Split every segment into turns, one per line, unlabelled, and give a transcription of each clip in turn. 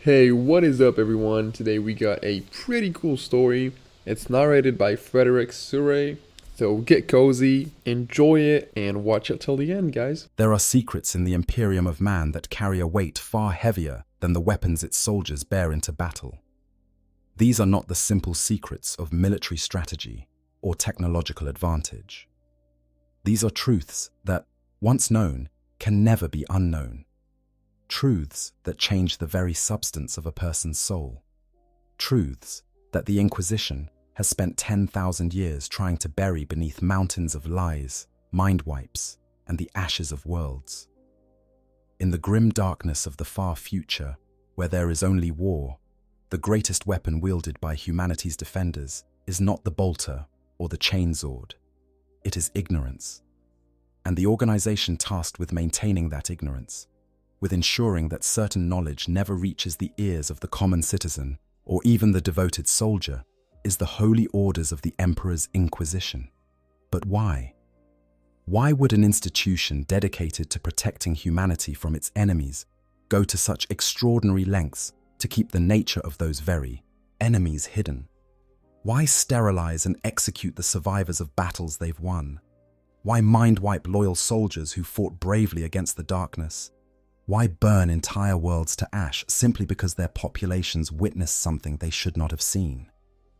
Hey, what is up, everyone? Today we got a pretty cool story. It's narrated by Frederick Surrey. So get cozy, enjoy it, and watch it till the end, guys.
There are secrets in the Imperium of man that carry a weight far heavier than the weapons its soldiers bear into battle. These are not the simple secrets of military strategy or technological advantage. These are truths that, once known, can never be unknown. Truths that change the very substance of a person's soul. Truths that the Inquisition has spent 10,000 years trying to bury beneath mountains of lies, mind wipes, and the ashes of worlds. In the grim darkness of the far future, where there is only war, the greatest weapon wielded by humanity's defenders is not the bolter or the chainsword. It is ignorance. And the organization tasked with maintaining that ignorance, with ensuring that certain knowledge never reaches the ears of the common citizen or even the devoted soldier, is the holy orders of the Emperor's Inquisition. But why? Why would an institution dedicated to protecting humanity from its enemies go to such extraordinary lengths to keep the nature of those very enemies hidden? Why sterilize and execute the survivors of battles they've won? Why mind-wipe loyal soldiers who fought bravely against the darkness? Why burn entire worlds to ash simply because their populations witnessed something they should not have seen?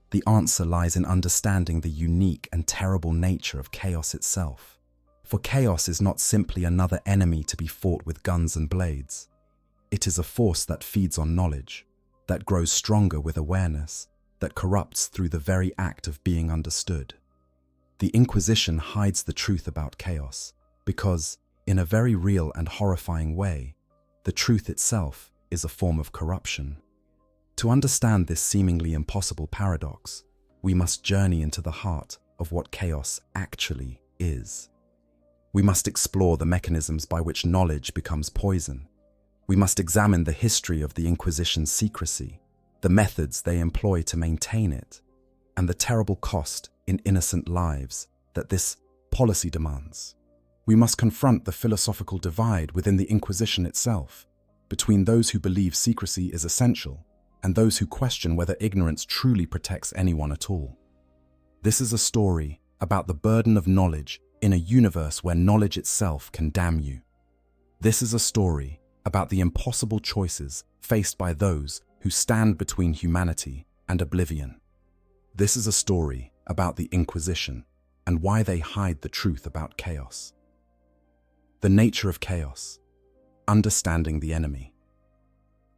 The answer lies in understanding the unique and terrible nature of chaos itself. For chaos is not simply another enemy to be fought with guns and blades. It is a force that feeds on knowledge, that grows stronger with awareness, that corrupts through the very act of being understood. The Inquisition hides the truth about chaos because, in a very real and horrifying way, the truth itself is a form of corruption. To understand this seemingly impossible paradox, we must journey into the heart of what chaos actually is. We must explore the mechanisms by which knowledge becomes poison. We must examine the history of the Inquisition's secrecy, the methods they employ to maintain it, and the terrible cost in innocent lives that this policy demands. We must confront the philosophical divide within the Inquisition itself, between those who believe secrecy is essential and those who question whether ignorance truly protects anyone at all. This is a story about the burden of knowledge in a universe where knowledge itself can damn you. This is a story about the impossible choices faced by those who stand between humanity and oblivion. This is a story about the Inquisition and why they hide the truth about chaos. The nature of chaos. Understanding the enemy.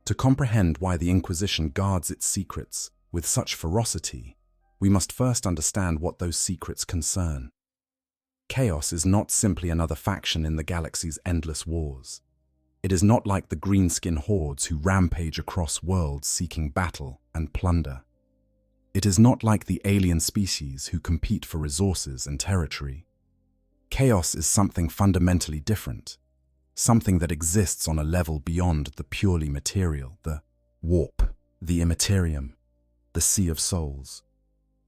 To comprehend why the Inquisition guards its secrets with such ferocity, we must first understand what those secrets concern. Chaos is not simply another faction in the galaxy's endless wars. It is not like the greenskin hordes who rampage across worlds seeking battle and plunder. It is not like the alien species who compete for resources and territory. Chaos is something fundamentally different, something that exists on a level beyond the purely material, the warp, the immaterium, the sea of souls.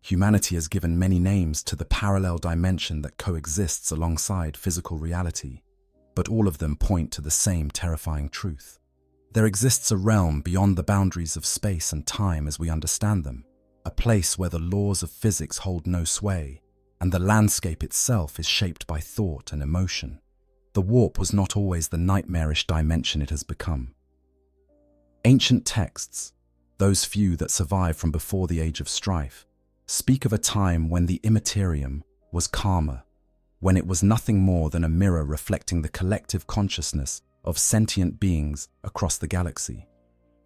Humanity has given many names to the parallel dimension that coexists alongside physical reality, but all of them point to the same terrifying truth. There exists a realm beyond the boundaries of space and time as we understand them, a place where the laws of physics hold no sway, and the landscape itself is shaped by thought and emotion. The warp was not always the nightmarish dimension it has become. Ancient texts, those few that survive from before the age of strife, speak of a time when the immaterium was calmer, when it was nothing more than a mirror reflecting the collective consciousness of sentient beings across the galaxy.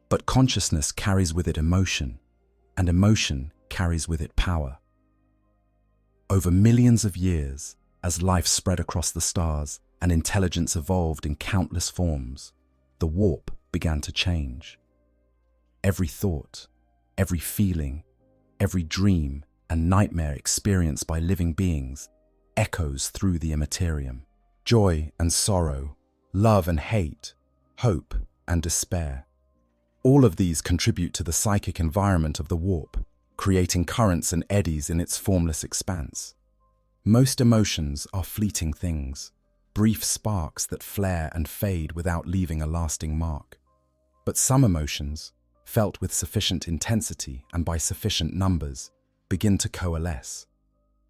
But consciousness carries with it emotion, and emotion carries with it power. Over millions of years, as life spread across the stars and intelligence evolved in countless forms, the warp began to change. Every thought, every feeling, every dream and nightmare experienced by living beings echoes through the immaterium. Joy and sorrow, love and hate, hope and despair. All of these contribute to the psychic environment of the warp, creating currents and eddies in its formless expanse. Most emotions are fleeting things, brief sparks that flare and fade without leaving a lasting mark. But some emotions, felt with sufficient intensity and by sufficient numbers, begin to coalesce.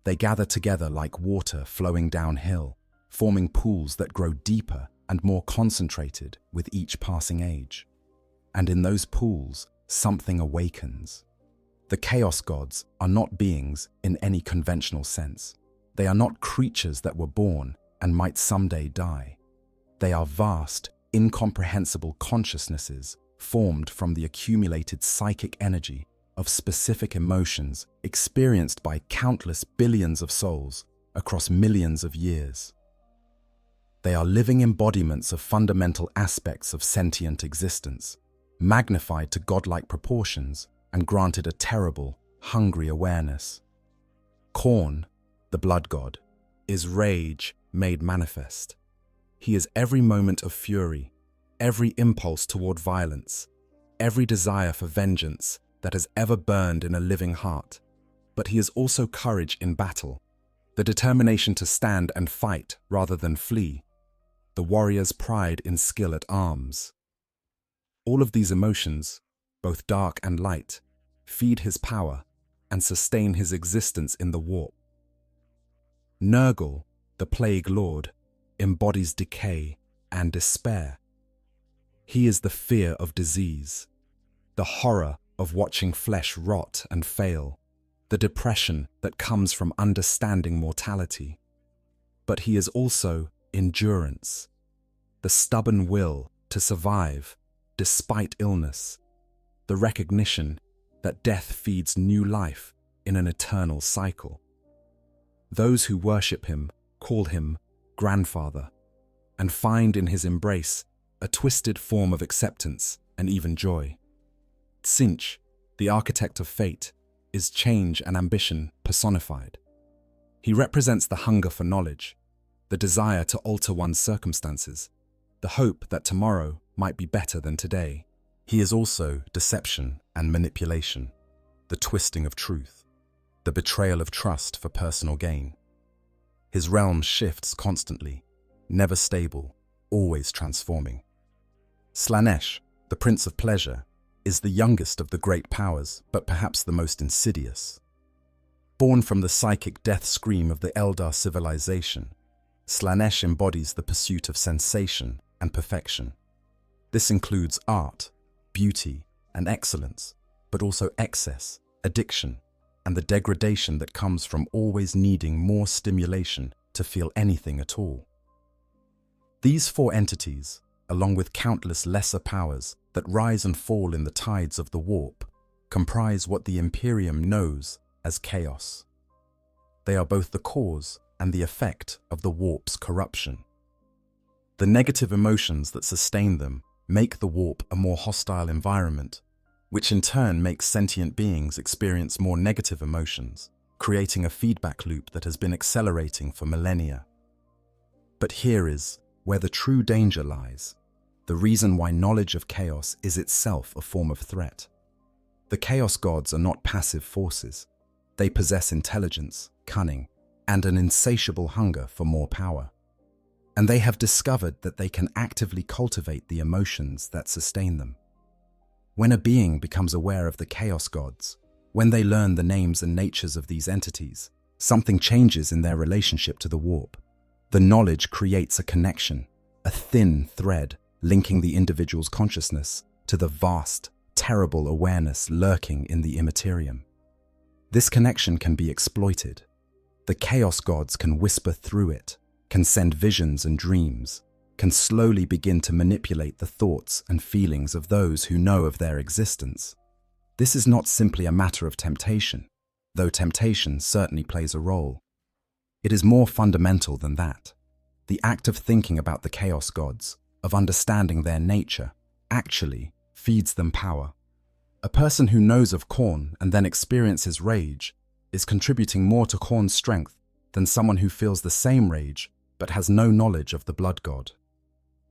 They gather together like water flowing downhill, forming pools that grow deeper and more concentrated with each passing age. And in those pools, something awakens. The Chaos Gods are not beings in any conventional sense. They are not creatures that were born and might someday die. They are vast, incomprehensible consciousnesses formed from the accumulated psychic energy of specific emotions experienced by countless billions of souls across millions of years. They are living embodiments of fundamental aspects of sentient existence, magnified to godlike proportions and granted a terrible, hungry awareness. Khorne, the blood god, is rage made manifest. He is every moment of fury, every impulse toward violence, every desire for vengeance that has ever burned in a living heart. But he is also courage in battle, the determination to stand and fight rather than flee, the warrior's pride in skill at arms. All of these emotions, both dark and light, feed his power and sustain his existence in the warp. Nurgle, the Plague Lord, embodies decay and despair. He is the fear of disease, the horror of watching flesh rot and fail, the depression that comes from understanding mortality. But he is also endurance, the stubborn will to survive despite illness, the recognition that death feeds new life in an eternal cycle. Those who worship him call him grandfather and find in his embrace a twisted form of acceptance and even joy. Tzeentch, the architect of fate, is change and ambition personified. He represents the hunger for knowledge, the desire to alter one's circumstances, the hope that tomorrow might be better than today. He is also deception and manipulation, the twisting of truth, the betrayal of trust for personal gain. His realm shifts constantly, never stable, always transforming. Slaanesh, the Prince of Pleasure, is the youngest of the great powers, but perhaps the most insidious. Born from the psychic death scream of the Eldar civilization, Slaanesh embodies the pursuit of sensation and perfection. This includes art, beauty, and excellence, but also excess, addiction, and the degradation that comes from always needing more stimulation to feel anything at all. These four entities, along with countless lesser powers that rise and fall in the tides of the warp, comprise what the Imperium knows as chaos. They are both the cause and the effect of the warp's corruption. The negative emotions that sustain them make the warp a more hostile environment, which in turn makes sentient beings experience more negative emotions, creating a feedback loop that has been accelerating for millennia. But here is where the true danger lies, the reason why knowledge of chaos is itself a form of threat. The Chaos Gods are not passive forces. They possess intelligence, cunning, and an insatiable hunger for more power. And they have discovered that they can actively cultivate the emotions that sustain them. When a being becomes aware of the Chaos Gods, when they learn the names and natures of these entities, something changes in their relationship to the warp. The knowledge creates a connection, a thin thread linking the individual's consciousness to the vast, terrible awareness lurking in the immaterium. This connection can be exploited. The Chaos Gods can whisper through it, can send visions and dreams, can slowly begin to manipulate the thoughts and feelings of those who know of their existence. This is not simply a matter of temptation, though temptation certainly plays a role. It is more fundamental than that. The act of thinking about the Chaos Gods, of understanding their nature, actually feeds them power. A person who knows of Khorne and then experiences rage is contributing more to Khorne's strength than someone who feels the same rage but has no knowledge of the blood god.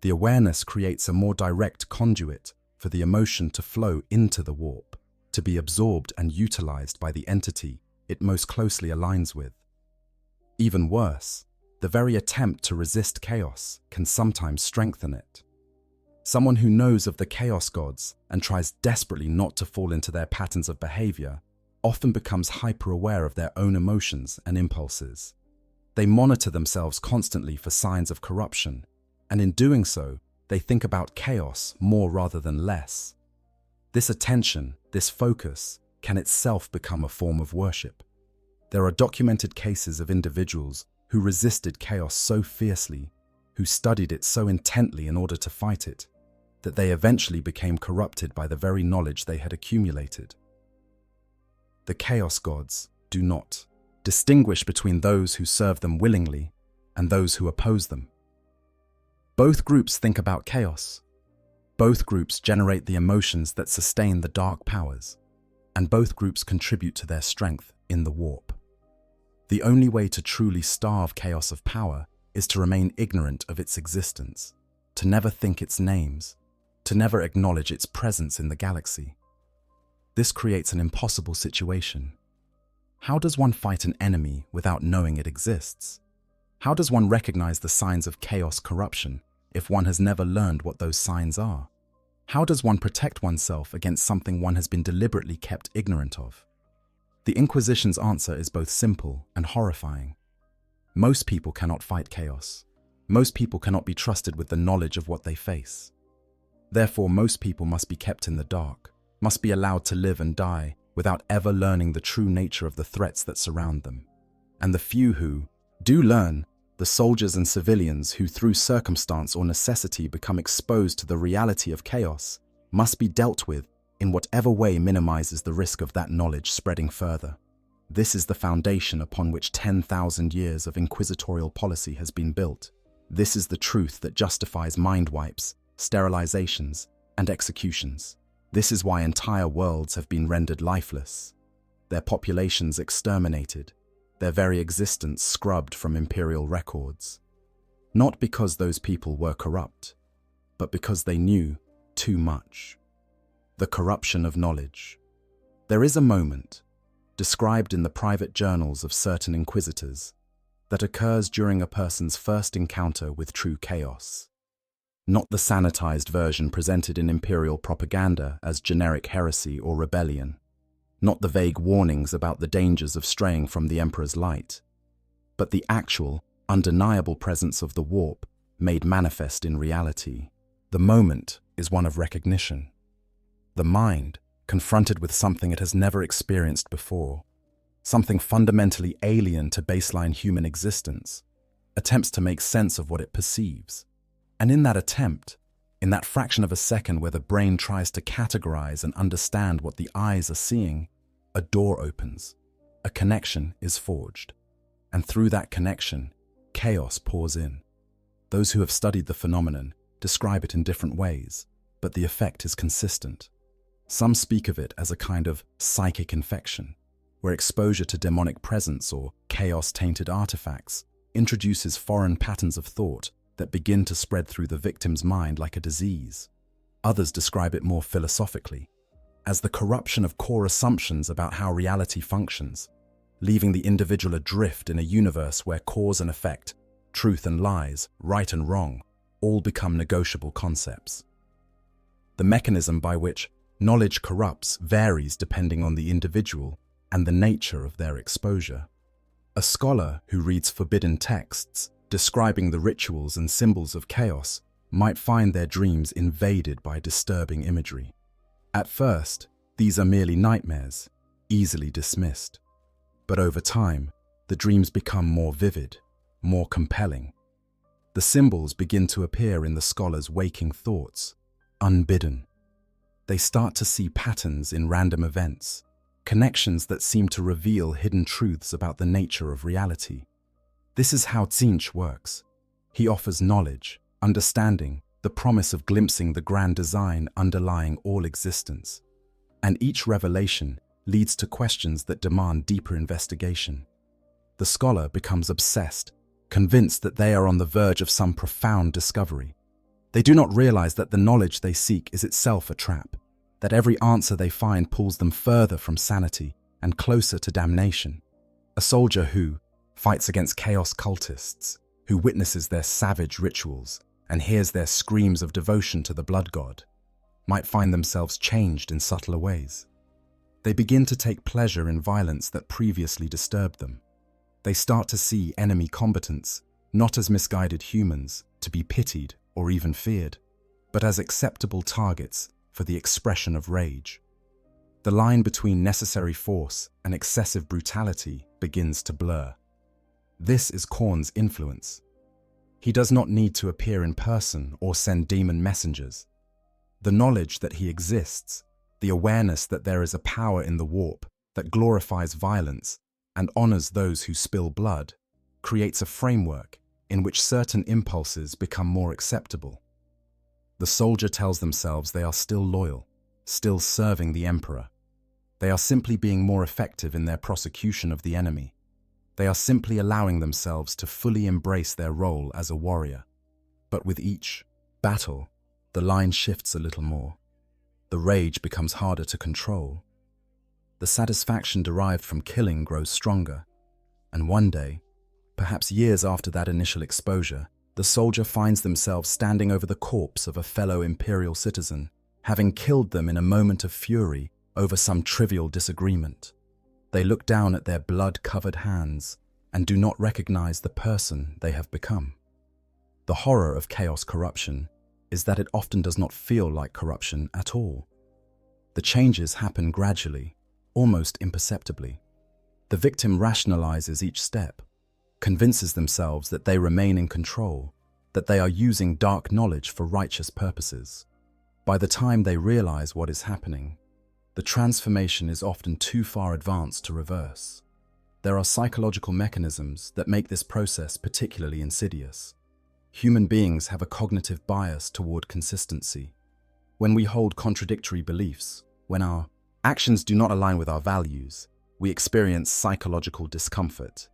The awareness creates a more direct conduit for the emotion to flow into the warp, to be absorbed and utilized by the entity it most closely aligns with. Even worse, the very attempt to resist chaos can sometimes strengthen it. Someone who knows of the chaos gods and tries desperately not to fall into their patterns of behavior often becomes hyper-aware of their own emotions and impulses. They monitor themselves constantly for signs of corruption, and in doing so, they think about chaos more rather than less. This attention, this focus, can itself become a form of worship. There are documented cases of individuals who resisted chaos so fiercely, who studied it so intently in order to fight it, that they eventually became corrupted by the very knowledge they had accumulated. The chaos gods do not distinguish between those who serve them willingly and those who oppose them. Both groups think about chaos. Both groups generate the emotions that sustain the dark powers, and both groups contribute to their strength in the warp. The only way to truly starve chaos of power is to remain ignorant of its existence, to never think its names, to never acknowledge its presence in the galaxy. This creates an impossible situation. How does one fight an enemy without knowing it exists? How does one recognize the signs of chaos corruption if one has never learned what those signs are? How does one protect oneself against something one has been deliberately kept ignorant of? The Inquisition's answer is both simple and horrifying. Most people cannot fight chaos. Most people cannot be trusted with the knowledge of what they face. Therefore, most people must be kept in the dark, must be allowed to live and die without ever learning the true nature of the threats that surround them. And the few who do learn, the soldiers and civilians who through circumstance or necessity become exposed to the reality of chaos, must be dealt with in whatever way minimizes the risk of that knowledge spreading further. This is the foundation upon which 10,000 years of inquisitorial policy has been built. This is the truth that justifies mind wipes, sterilizations, and executions. This is why entire worlds have been rendered lifeless, their populations exterminated, their very existence scrubbed from imperial records. Not because those people were corrupt, but because they knew too much. The corruption of knowledge. There is a moment, described in the private journals of certain inquisitors, that occurs during a person's first encounter with true chaos. Not the sanitized version presented in imperial propaganda as generic heresy or rebellion. Not the vague warnings about the dangers of straying from the Emperor's light, but the actual, undeniable presence of the warp made manifest in reality. The moment is one of recognition. The mind, confronted with something it has never experienced before, something fundamentally alien to baseline human existence, attempts to make sense of what it perceives. And in that attempt, in that fraction of a second where the brain tries to categorize and understand what the eyes are seeing, a door opens, a connection is forged, and through that connection, chaos pours in. Those who have studied the phenomenon describe it in different ways, but the effect is consistent. Some speak of it as a kind of psychic infection, where exposure to demonic presence or chaos-tainted artifacts introduces foreign patterns of thought that begin to spread through the victim's mind like a disease. Others describe it more philosophically, as the corruption of core assumptions about how reality functions, leaving the individual adrift in a universe where cause and effect, truth and lies, right and wrong, all become negotiable concepts. The mechanism by which knowledge corrupts varies depending on the individual and the nature of their exposure. A scholar who reads forbidden texts describing the rituals and symbols of chaos might find their dreams invaded by disturbing imagery. At first, these are merely nightmares, easily dismissed. But over time, the dreams become more vivid, more compelling. The symbols begin to appear in the scholar's waking thoughts, unbidden. They start to see patterns in random events, connections that seem to reveal hidden truths about the nature of reality. This is how Tzeentch works. He offers knowledge, understanding, the promise of glimpsing the grand design underlying all existence. And each revelation leads to questions that demand deeper investigation. The scholar becomes obsessed, convinced that they are on the verge of some profound discovery. They do not realize that the knowledge they seek is itself a trap, that every answer they find pulls them further from sanity and closer to damnation. A soldier who fights against chaos cultists, who witnesses their savage rituals and hears their screams of devotion to the blood god, might find themselves changed in subtler ways. They begin to take pleasure in violence that previously disturbed them. They start to see enemy combatants not as misguided humans to be pitied or even feared, but as acceptable targets for the expression of rage. The line between necessary force and excessive brutality begins to blur. This is Khorne's influence. He does not need to appear in person or send demon messengers. The knowledge that he exists, the awareness that there is a power in the warp that glorifies violence and honors those who spill blood, creates a framework in which certain impulses become more acceptable. The soldier tells themselves they are still loyal, still serving the emperor. They are simply being more effective in their prosecution of the enemy. They are simply allowing themselves to fully embrace their role as a warrior. But with each battle, the line shifts a little more. The rage becomes harder to control. The satisfaction derived from killing grows stronger. And one day, perhaps years after that initial exposure, the soldier finds themselves standing over the corpse of a fellow imperial citizen, having killed them in a moment of fury over some trivial disagreement. They look down at their blood-covered hands and do not recognize the person they have become. The horror of chaos corruption is that it often does not feel like corruption at all. The changes happen gradually, almost imperceptibly. The victim rationalizes each step, convinces themselves that they remain in control, that they are using dark knowledge for righteous purposes. By the time they realize what is happening, the transformation is often too far advanced to reverse. There are psychological mechanisms that make this process particularly insidious. Human beings have a cognitive bias toward consistency. When we hold contradictory beliefs, when our actions do not align with our values, we experience psychological discomfort.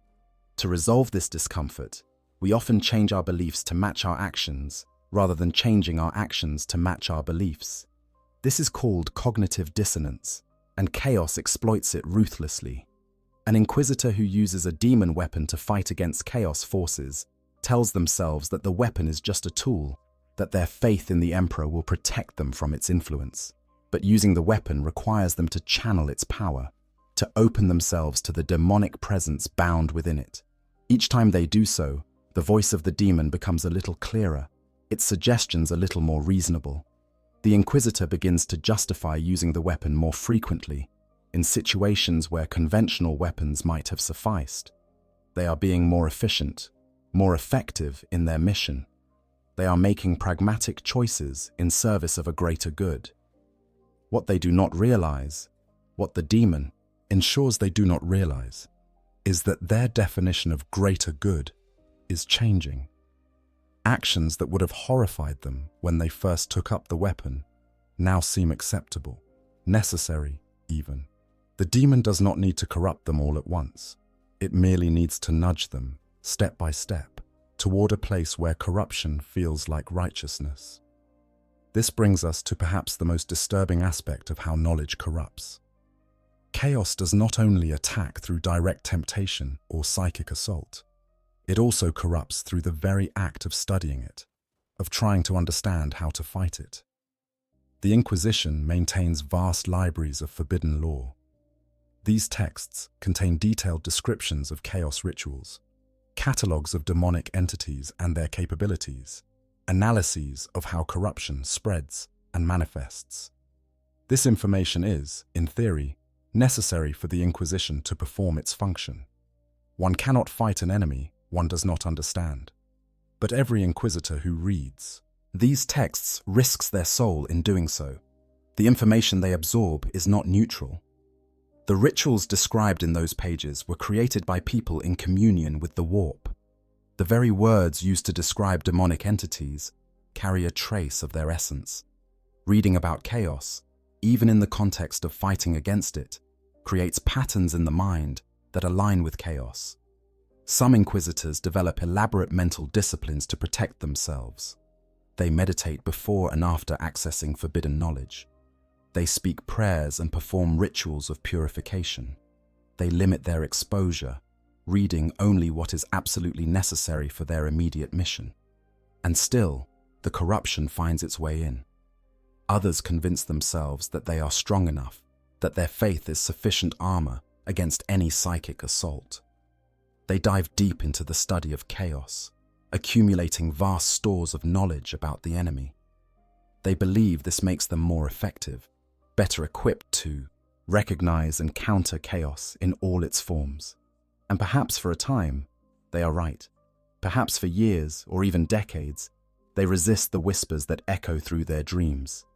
To resolve this discomfort, we often change our beliefs to match our actions, rather than changing our actions to match our beliefs. This is called cognitive dissonance, and chaos exploits it ruthlessly. An inquisitor who uses a demon weapon to fight against chaos forces tells themselves that the weapon is just a tool, that their faith in the emperor will protect them from its influence. But using the weapon requires them to channel its power, to open themselves to the demonic presence bound within it. Each time they do so, the voice of the demon becomes a little clearer, its suggestions a little more reasonable. The inquisitor begins to justify using the weapon more frequently, in situations where conventional weapons might have sufficed. They are being more efficient, more effective in their mission. They are making pragmatic choices in service of a greater good. What they do not realize, what the demon ensures they do not realize, is that their definition of greater good is changing. Actions that would have horrified them when they first took up the weapon now seem acceptable, necessary even. The demon does not need to corrupt them all at once. It merely needs to nudge them, step by step, toward a place where corruption feels like righteousness. This brings us to perhaps the most disturbing aspect of how knowledge corrupts. Chaos does not only attack through direct temptation or psychic assault, it also corrupts through the very act of studying it, of trying to understand how to fight it. The Inquisition maintains vast libraries of forbidden lore. These texts contain detailed descriptions of chaos rituals, catalogues of demonic entities and their capabilities, analyses of how corruption spreads and manifests. This information is, in theory, necessary for the Inquisition to perform its function. One cannot fight an enemy one does not understand. But every inquisitor who reads these texts risks their soul in doing so. The information they absorb is not neutral. The rituals described in those pages were created by people in communion with the warp. The very words used to describe demonic entities carry a trace of their essence. Reading about chaos, even in the context of fighting against it, creates patterns in the mind that align with chaos. Some inquisitors develop elaborate mental disciplines to protect themselves. They meditate before and after accessing forbidden knowledge. They speak prayers and perform rituals of purification. They limit their exposure, reading only what is absolutely necessary for their immediate mission. And still, the corruption finds its way in. Others convince themselves that they are strong enough, that their faith is sufficient armor against any psychic assault. They dive deep into the study of chaos, accumulating vast stores of knowledge about the enemy. They believe this makes them more effective, better equipped to recognize and counter chaos in all its forms. And perhaps for a time, they are right. Perhaps for years or even decades, they resist the whispers that echo through their dreams.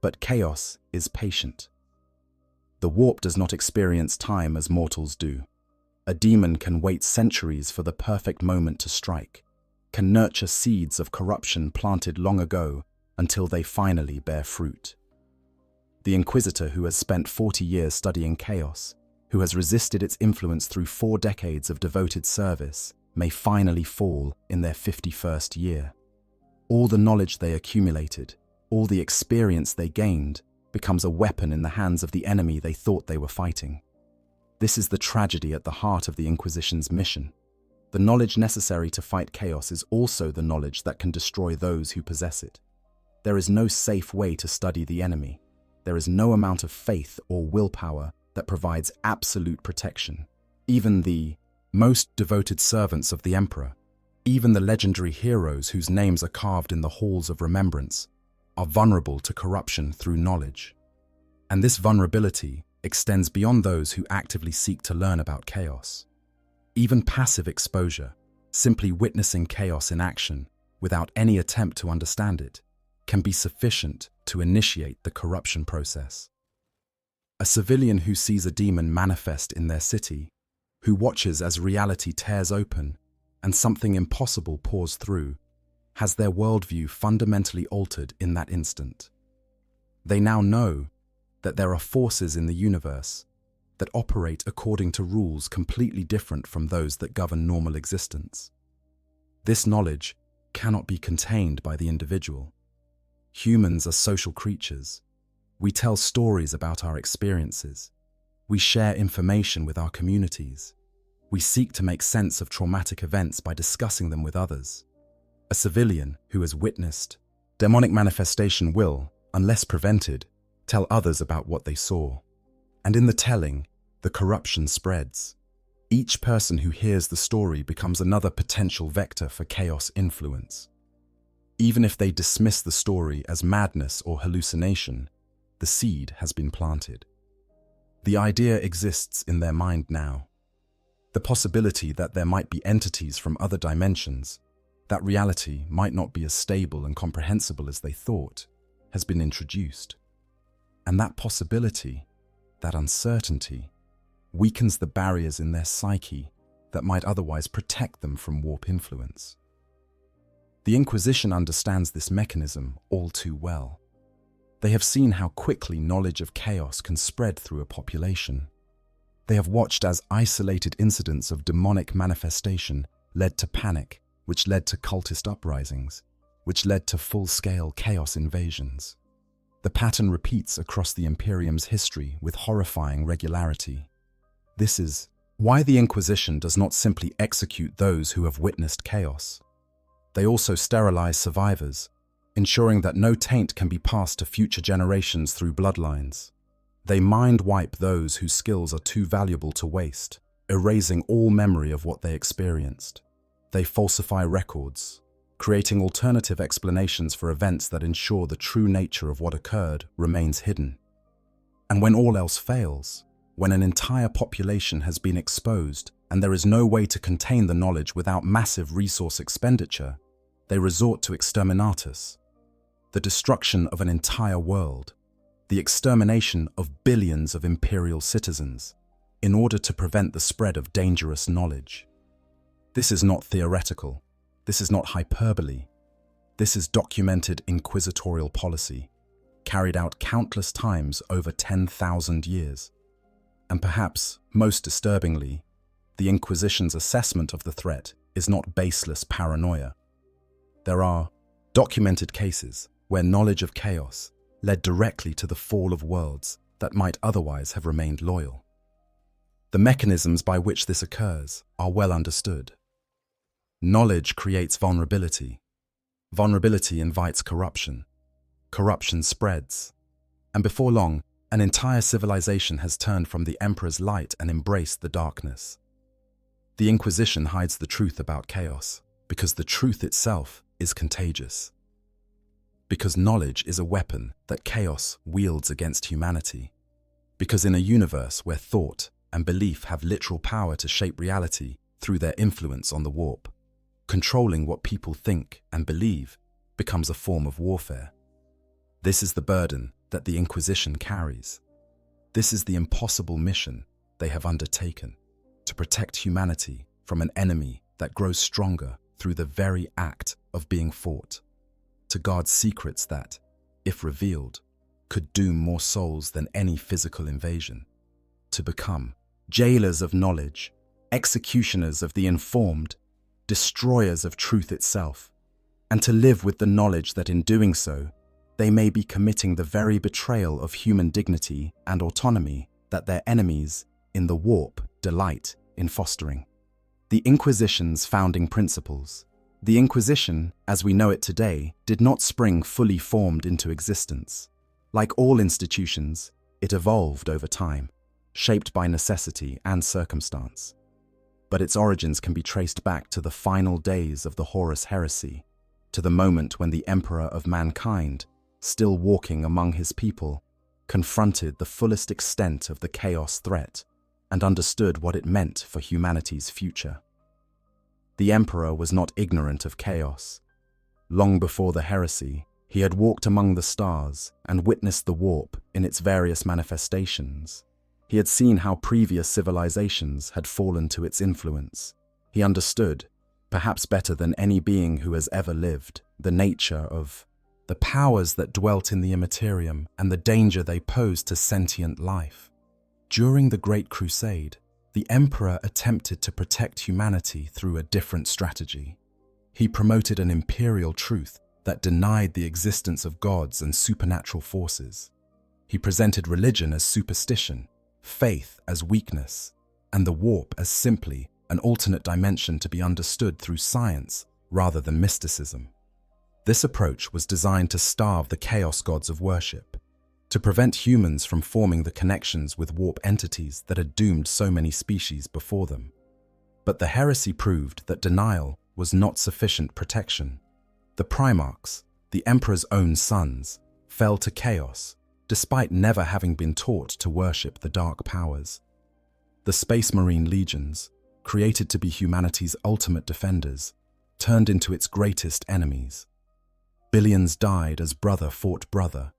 But chaos is patient. The warp does not experience time as mortals do. A demon can wait centuries for the perfect moment to strike, can nurture seeds of corruption planted long ago until they finally bear fruit. The Inquisitor, who has spent 40 years studying chaos, who has resisted its influence through 4 decades of devoted service, may finally fall in their 51st year. All the knowledge they accumulated, all the experience they gained, becomes a weapon in the hands of the enemy they thought they were fighting. This is the tragedy at the heart of the Inquisition's mission. The knowledge necessary to fight chaos is also the knowledge that can destroy those who possess it. There is no safe way to study the enemy. There is no amount of faith or willpower that provides absolute protection. Even the most devoted servants of the Emperor, even the legendary heroes whose names are carved in the halls of remembrance, are vulnerable to corruption through knowledge. And this vulnerability extends beyond those who actively seek to learn about chaos. Even passive exposure, simply witnessing chaos in action without any attempt to understand it, can be sufficient to initiate the corruption process. A civilian who sees a demon manifest in their city, who watches as reality tears open and something impossible pours through, has their worldview fundamentally altered in that instant. They now know that there are forces in the universe that operate according to rules completely different from those that govern normal existence. This knowledge cannot be contained by the individual. Humans are social creatures. We tell stories about our experiences. We share information with our communities. We seek to make sense of traumatic events by discussing them with others. A civilian who has witnessed demonic manifestation will, unless prevented, tell others about what they saw. And in the telling, the corruption spreads. Each person who hears the story becomes another potential vector for chaos influence. Even if they dismiss the story as madness or hallucination, the seed has been planted. The idea exists in their mind now. The possibility that there might be entities from other dimensions, that reality might not be as stable and comprehensible as they thought, has been introduced. And that possibility, that uncertainty, weakens the barriers in their psyche that might otherwise protect them from warp influence. The Inquisition understands this mechanism all too well. They have seen how quickly knowledge of chaos can spread through a population. They have watched as isolated incidents of demonic manifestation led to panic, which led to cultist uprisings, which led to full-scale chaos invasions. The pattern repeats across the Imperium's history with horrifying regularity. This is why the Inquisition does not simply execute those who have witnessed chaos. They also sterilize survivors, ensuring that no taint can be passed to future generations through bloodlines. They mind-wipe those whose skills are too valuable to waste, erasing all memory of what they experienced. They falsify records, creating alternative explanations for events that ensure the true nature of what occurred remains hidden. And when all else fails, when an entire population has been exposed and there is no way to contain the knowledge without massive resource expenditure, they resort to exterminatus, the destruction of an entire world, the extermination of billions of imperial citizens, in order to prevent the spread of dangerous knowledge. This is not theoretical. This is not hyperbole. This is documented inquisitorial policy, carried out countless times over 10,000 years. And perhaps, most disturbingly, the Inquisition's assessment of the threat is not baseless paranoia. There are documented cases where knowledge of chaos led directly to the fall of worlds that might otherwise have remained loyal. The mechanisms by which this occurs are well understood. Knowledge creates vulnerability. Vulnerability invites corruption. Corruption spreads. And before long, an entire civilization has turned from the Emperor's light and embraced the darkness. The Inquisition hides the truth about chaos because the truth itself is contagious. Because knowledge is a weapon that chaos wields against humanity. Because in a universe where thought and belief have literal power to shape reality through their influence on the warp, controlling what people think and believe becomes a form of warfare. This is the burden that the Inquisition carries. This is the impossible mission they have undertaken, to protect humanity from an enemy that grows stronger through the very act of being fought, to guard secrets that, if revealed, could doom more souls than any physical invasion, to become jailers of knowledge, executioners of the informed, destroyers of truth itself, and to live with the knowledge that in doing so, they may be committing the very betrayal of human dignity and autonomy that their enemies in the warp delight in fostering. The Inquisition's founding principles. The Inquisition, as we know it today, did not spring fully formed into existence. Like all institutions, it evolved over time, shaped by necessity and circumstance. But its origins can be traced back to the final days of the Horus Heresy, to the moment when the Emperor of mankind, still walking among his people, confronted the fullest extent of the chaos threat and understood what it meant for humanity's future. The Emperor was not ignorant of chaos. Long before the heresy, he had walked among the stars and witnessed the warp in its various manifestations. He had seen how previous civilizations had fallen to its influence. He understood, perhaps better than any being who has ever lived, the nature of the powers that dwelt in the Imperium and the danger they posed to sentient life. During the Great Crusade, the Emperor attempted to protect humanity through a different strategy. He promoted an imperial truth that denied the existence of gods and supernatural forces. He presented religion as superstition, faith as weakness, and the warp as simply an alternate dimension to be understood through science rather than mysticism. This approach was designed to starve the chaos gods of worship, to prevent humans from forming the connections with warp entities that had doomed so many species before them. But the heresy proved that denial was not sufficient protection. The Primarchs, the Emperor's own sons, fell to chaos, despite never having been taught to worship the dark powers. The Space Marine legions, created to be humanity's ultimate defenders, turned into its greatest enemies. Billions died as brother fought brother,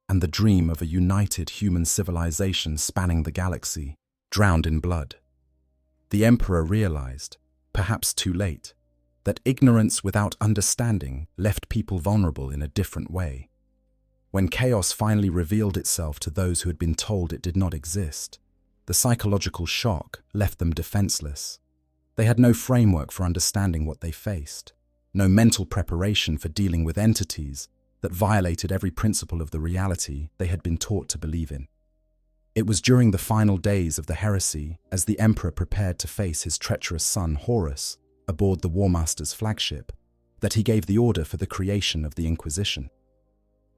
and the dream of a united human civilization spanning the galaxy drowned in blood. The Emperor realized, perhaps too late, that ignorance without understanding left people vulnerable in a different way. When chaos finally revealed itself to those who had been told it did not exist, the psychological shock left them defenseless. They had no framework for understanding what they faced, no mental preparation for dealing with entities that violated every principle of the reality they had been taught to believe in. It was during the final days of the heresy, as the Emperor prepared to face his treacherous son Horus aboard the War Master's flagship, that he gave the order for the creation of the Inquisition.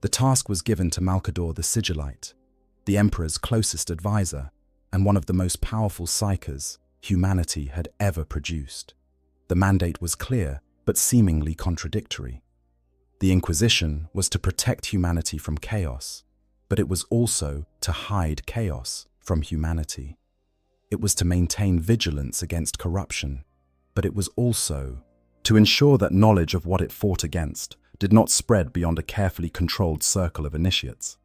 The task was given to Malcador the Sigillite, the Emperor's closest advisor and one of the most powerful psychers humanity had ever produced. The mandate was clear, but seemingly contradictory. The Inquisition was to protect humanity from chaos, but it was also to hide chaos from humanity. It was to maintain vigilance against corruption, but it was also to ensure that knowledge of what it fought against did not spread beyond a carefully controlled circle of initiates.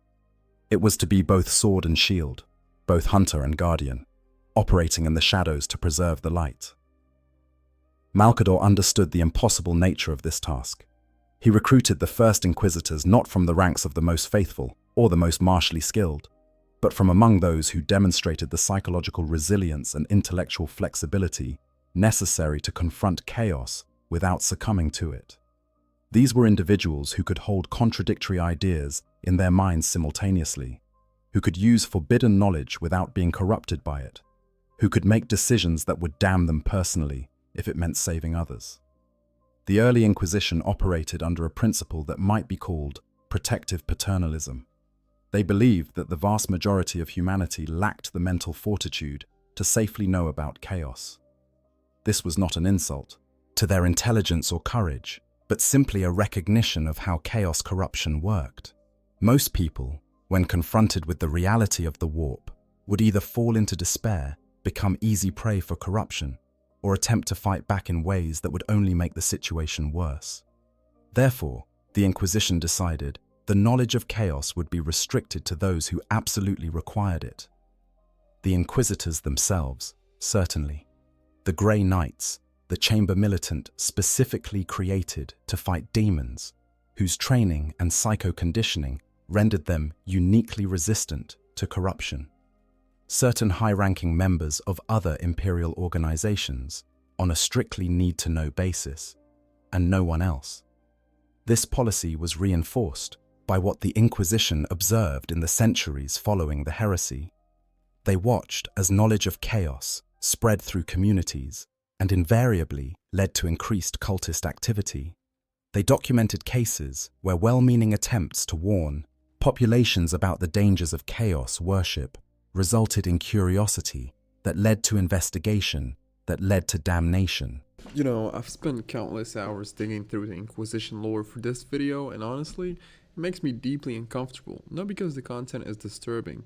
It was to be both sword and shield, both hunter and guardian, operating in the shadows to preserve the light. Malcador understood the impossible nature of this task. He recruited the first inquisitors not from the ranks of the most faithful or the most martially skilled, but from among those who demonstrated the psychological resilience and intellectual flexibility necessary to confront chaos without succumbing to it. These were individuals who could hold contradictory ideas in their minds simultaneously, who could use forbidden knowledge without being corrupted by it, who could make decisions that would damn them personally if it meant saving others. The early Inquisition operated under a principle that might be called protective paternalism. They believed that the vast majority of humanity lacked the mental fortitude to safely know about chaos. This was not an insult to their intelligence or courage, but simply a recognition of how chaos corruption worked. Most people, when confronted with the reality of the warp, would either fall into despair, become easy prey for corruption, or attempt to fight back in ways that would only make the situation worse. Therefore, the Inquisition decided the knowledge of chaos would be restricted to those who absolutely required it. The Inquisitors themselves, certainly. The Grey Knights, the chamber militant specifically created to fight demons, whose training and psycho-conditioning rendered them uniquely resistant to corruption. Certain high-ranking members of other imperial organizations on a strictly need-to-know basis, and no one else. This policy was reinforced by what the Inquisition observed in the centuries following the heresy. They watched as knowledge of chaos spread through communities and invariably led to increased cultist activity. They documented cases where well-meaning attempts to warn populations about the dangers of chaos worship resulted in curiosity that led to investigation that led to damnation.
You know, I've spent countless hours digging through the Inquisition lore for this video, and honestly, it makes me deeply uncomfortable. Not because the content is disturbing,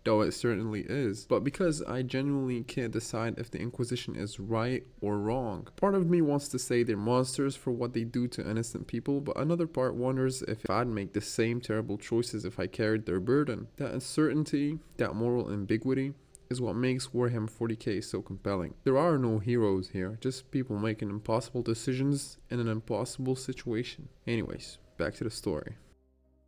though it certainly is, but because I genuinely can't decide if the Inquisition is right or wrong. Part of me wants to say they're monsters for what they do to innocent people, but another part wonders if I'd make the same terrible choices if I carried their burden. That uncertainty, that moral ambiguity, is what makes Warhammer 40k so compelling. There are no heroes here, just people making impossible decisions in an impossible situation. Anyways, back to the story.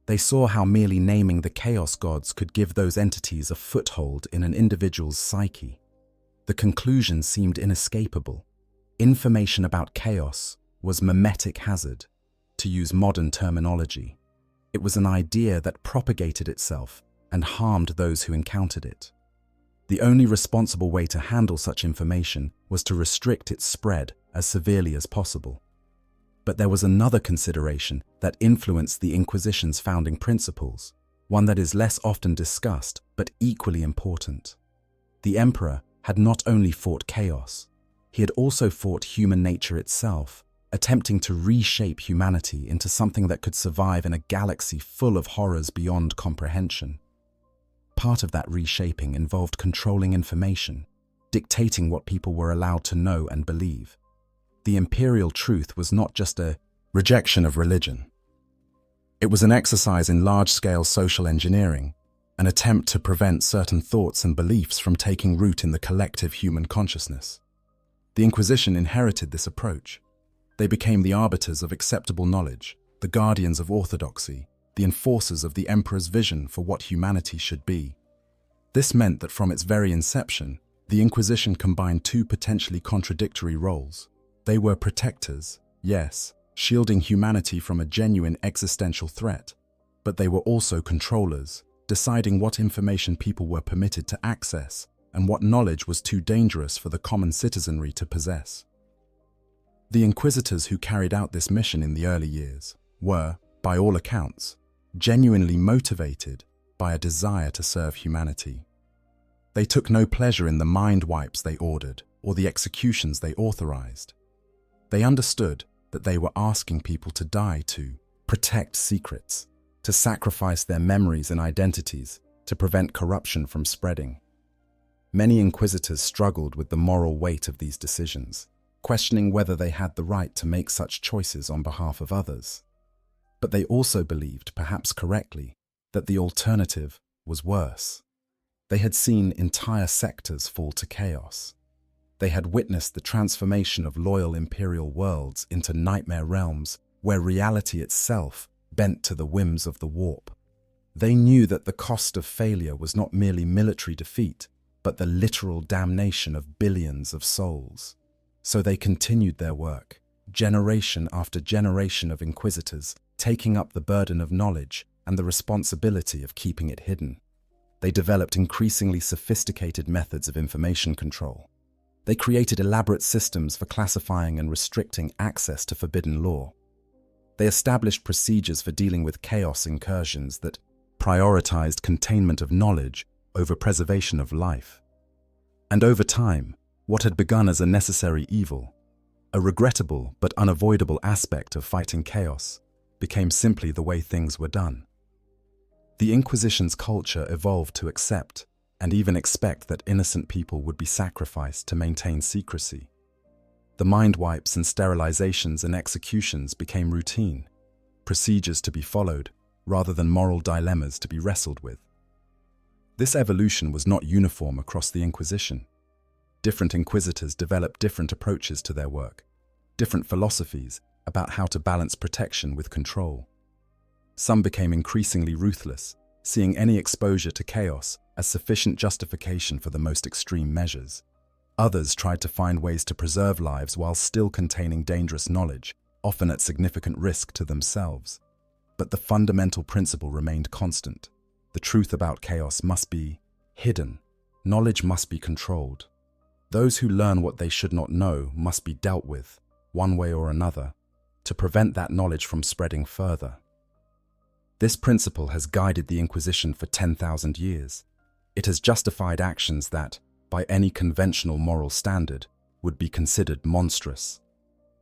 They saw how merely naming the Chaos Gods could give those entities a foothold in an individual's psyche. The conclusion seemed inescapable. Information about chaos was mimetic hazard, to use modern terminology. It was an idea that propagated itself and harmed those who encountered it. The only responsible way to handle such information was to restrict its spread as severely as possible. But there was another consideration that influenced the Inquisition's founding principles, one that is less often discussed but equally important. The Emperor had not only fought chaos, he had also fought human nature itself, attempting to reshape humanity into something that could survive in a galaxy full of horrors beyond comprehension. Part of that reshaping involved controlling information, dictating what people were allowed to know and believe. The imperial truth was not just a rejection of religion. It was an exercise in large-scale social engineering, an attempt to prevent certain thoughts and beliefs from taking root in the collective human consciousness. The Inquisition inherited this approach. They became the arbiters of acceptable knowledge, the guardians of orthodoxy, the enforcers of the Emperor's vision for what humanity should be. This meant that from its very inception, the Inquisition combined two potentially contradictory roles. They were protectors, yes, shielding humanity from a genuine existential threat, but they were also controllers, deciding what information people were permitted to access and what knowledge was too dangerous for the common citizenry to possess. The Inquisitors who carried out this mission in the early years were, by all accounts, genuinely motivated by a desire to serve humanity. They took no pleasure in the mind wipes they ordered or the executions they authorized. They understood that they were asking people to die to protect secrets, to sacrifice their memories and identities to prevent corruption from spreading. Many Inquisitors struggled with the moral weight of these decisions, questioning whether they had the right to make such choices on behalf of others. But they also believed, perhaps correctly, that the alternative was worse. They had seen entire sectors fall to chaos. They had witnessed the transformation of loyal imperial worlds into nightmare realms where reality itself bent to the whims of the warp. They knew that the cost of failure was not merely military defeat, but the literal damnation of billions of souls. So they continued their work, generation after generation of Inquisitors, taking up the burden of knowledge and the responsibility of keeping it hidden. They developed increasingly sophisticated methods of information control. They created elaborate systems for classifying and restricting access to forbidden lore. They established procedures for dealing with chaos incursions that prioritized containment of knowledge over preservation of life. And over time, what had begun as a necessary evil, a regrettable but unavoidable aspect of fighting chaos, became simply the way things were done. The Inquisition's culture evolved to accept and even expect that innocent people would be sacrificed to maintain secrecy. The mind wipes and sterilizations and executions became routine, procedures to be followed rather than moral dilemmas to be wrestled with. This evolution was not uniform across the Inquisition. Different inquisitors developed different approaches to their work, different philosophies about how to balance protection with control. Some became increasingly ruthless, seeing any exposure to chaos as sufficient justification for the most extreme measures. Others tried to find ways to preserve lives while still containing dangerous knowledge, often at significant risk to themselves. But the fundamental principle remained constant. The truth about chaos must be hidden. Knowledge must be controlled. Those who learn what they should not know must be dealt with, one way or another, to prevent that knowledge from spreading further. This principle has guided the Inquisition for 10,000 years. It has justified actions that, by any conventional moral standard, would be considered monstrous.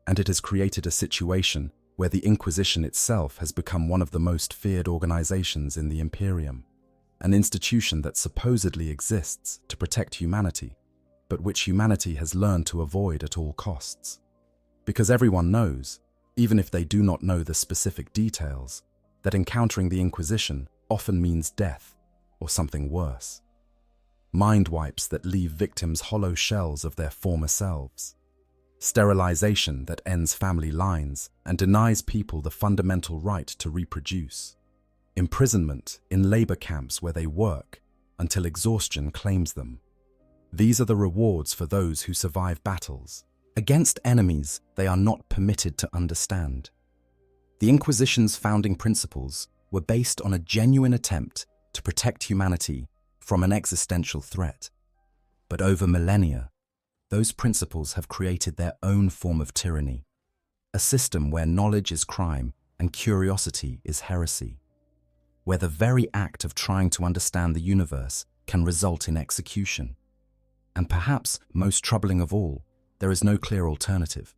And it has created a situation where the Inquisition itself has become one of the most feared organizations in the Imperium, an institution that supposedly exists to protect humanity, but which humanity has learned to avoid at all costs. Because everyone knows, even if they do not know the specific details, that encountering the Inquisition often means death, or something worse. Mind wipes that leave victims hollow shells of their former selves. Sterilization that ends family lines and denies people the fundamental right to reproduce. Imprisonment in labor camps where they work until exhaustion claims them. These are the rewards for those who survive battles against enemies they are not permitted to understand. The Inquisition's founding principles were based on a genuine attempt to protect humanity from an existential threat. But over millennia, those principles have created their own form of tyranny, a system where knowledge is crime and curiosity is heresy, where the very act of trying to understand the universe can result in execution. And perhaps most troubling of all, there is no clear alternative,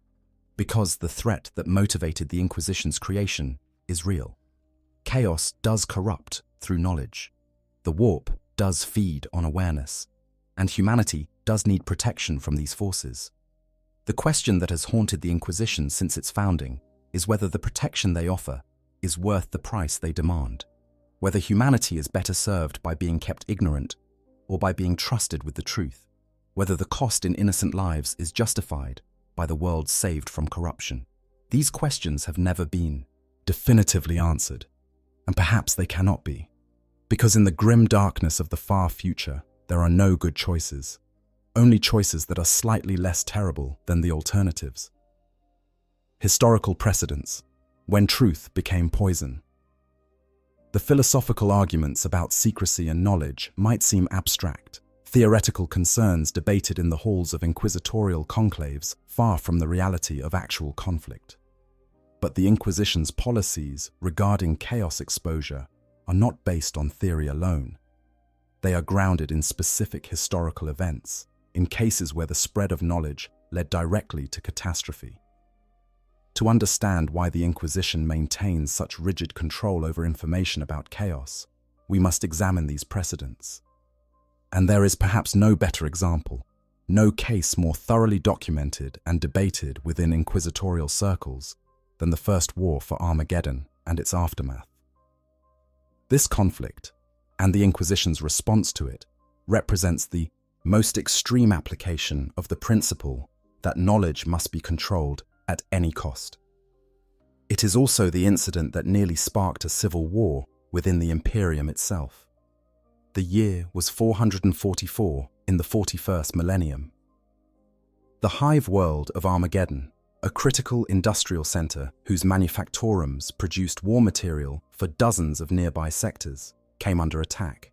because the threat that motivated the Inquisition's creation is real. Chaos does corrupt through knowledge. The warp does feed on awareness, and humanity does need protection from these forces. The question that has haunted the Inquisition since its founding is whether the protection they offer is worth the price they demand, whether humanity is better served by being kept ignorant or by being trusted with the truth, whether the cost in innocent lives is justified by the world saved from corruption. These questions have never been definitively answered, and perhaps they cannot be, because in the grim darkness of the far future, there are no good choices, only choices that are slightly less terrible than the alternatives. Historical precedents, when truth became poison. The philosophical arguments about secrecy and knowledge might seem abstract, theoretical concerns debated in the halls of inquisitorial conclaves far from the reality of actual conflict. But the Inquisition's policies regarding chaos exposure are not based on theory alone. They are grounded in specific historical events, in cases where the spread of knowledge led directly to catastrophe. To understand why the Inquisition maintains such rigid control over information about chaos, we must examine these precedents. And there is perhaps no better example, no case more thoroughly documented and debated within inquisitorial circles than the First War for Armageddon and its aftermath. This conflict, and the Inquisition's response to it, represents the most extreme application of the principle that knowledge must be controlled at any cost. It is also the incident that nearly sparked a civil war within the Imperium itself. The year was 444 in the 41st Millennium. The hive world of Armageddon, a critical industrial center whose manufactorums produced war material for dozens of nearby sectors, came under attack.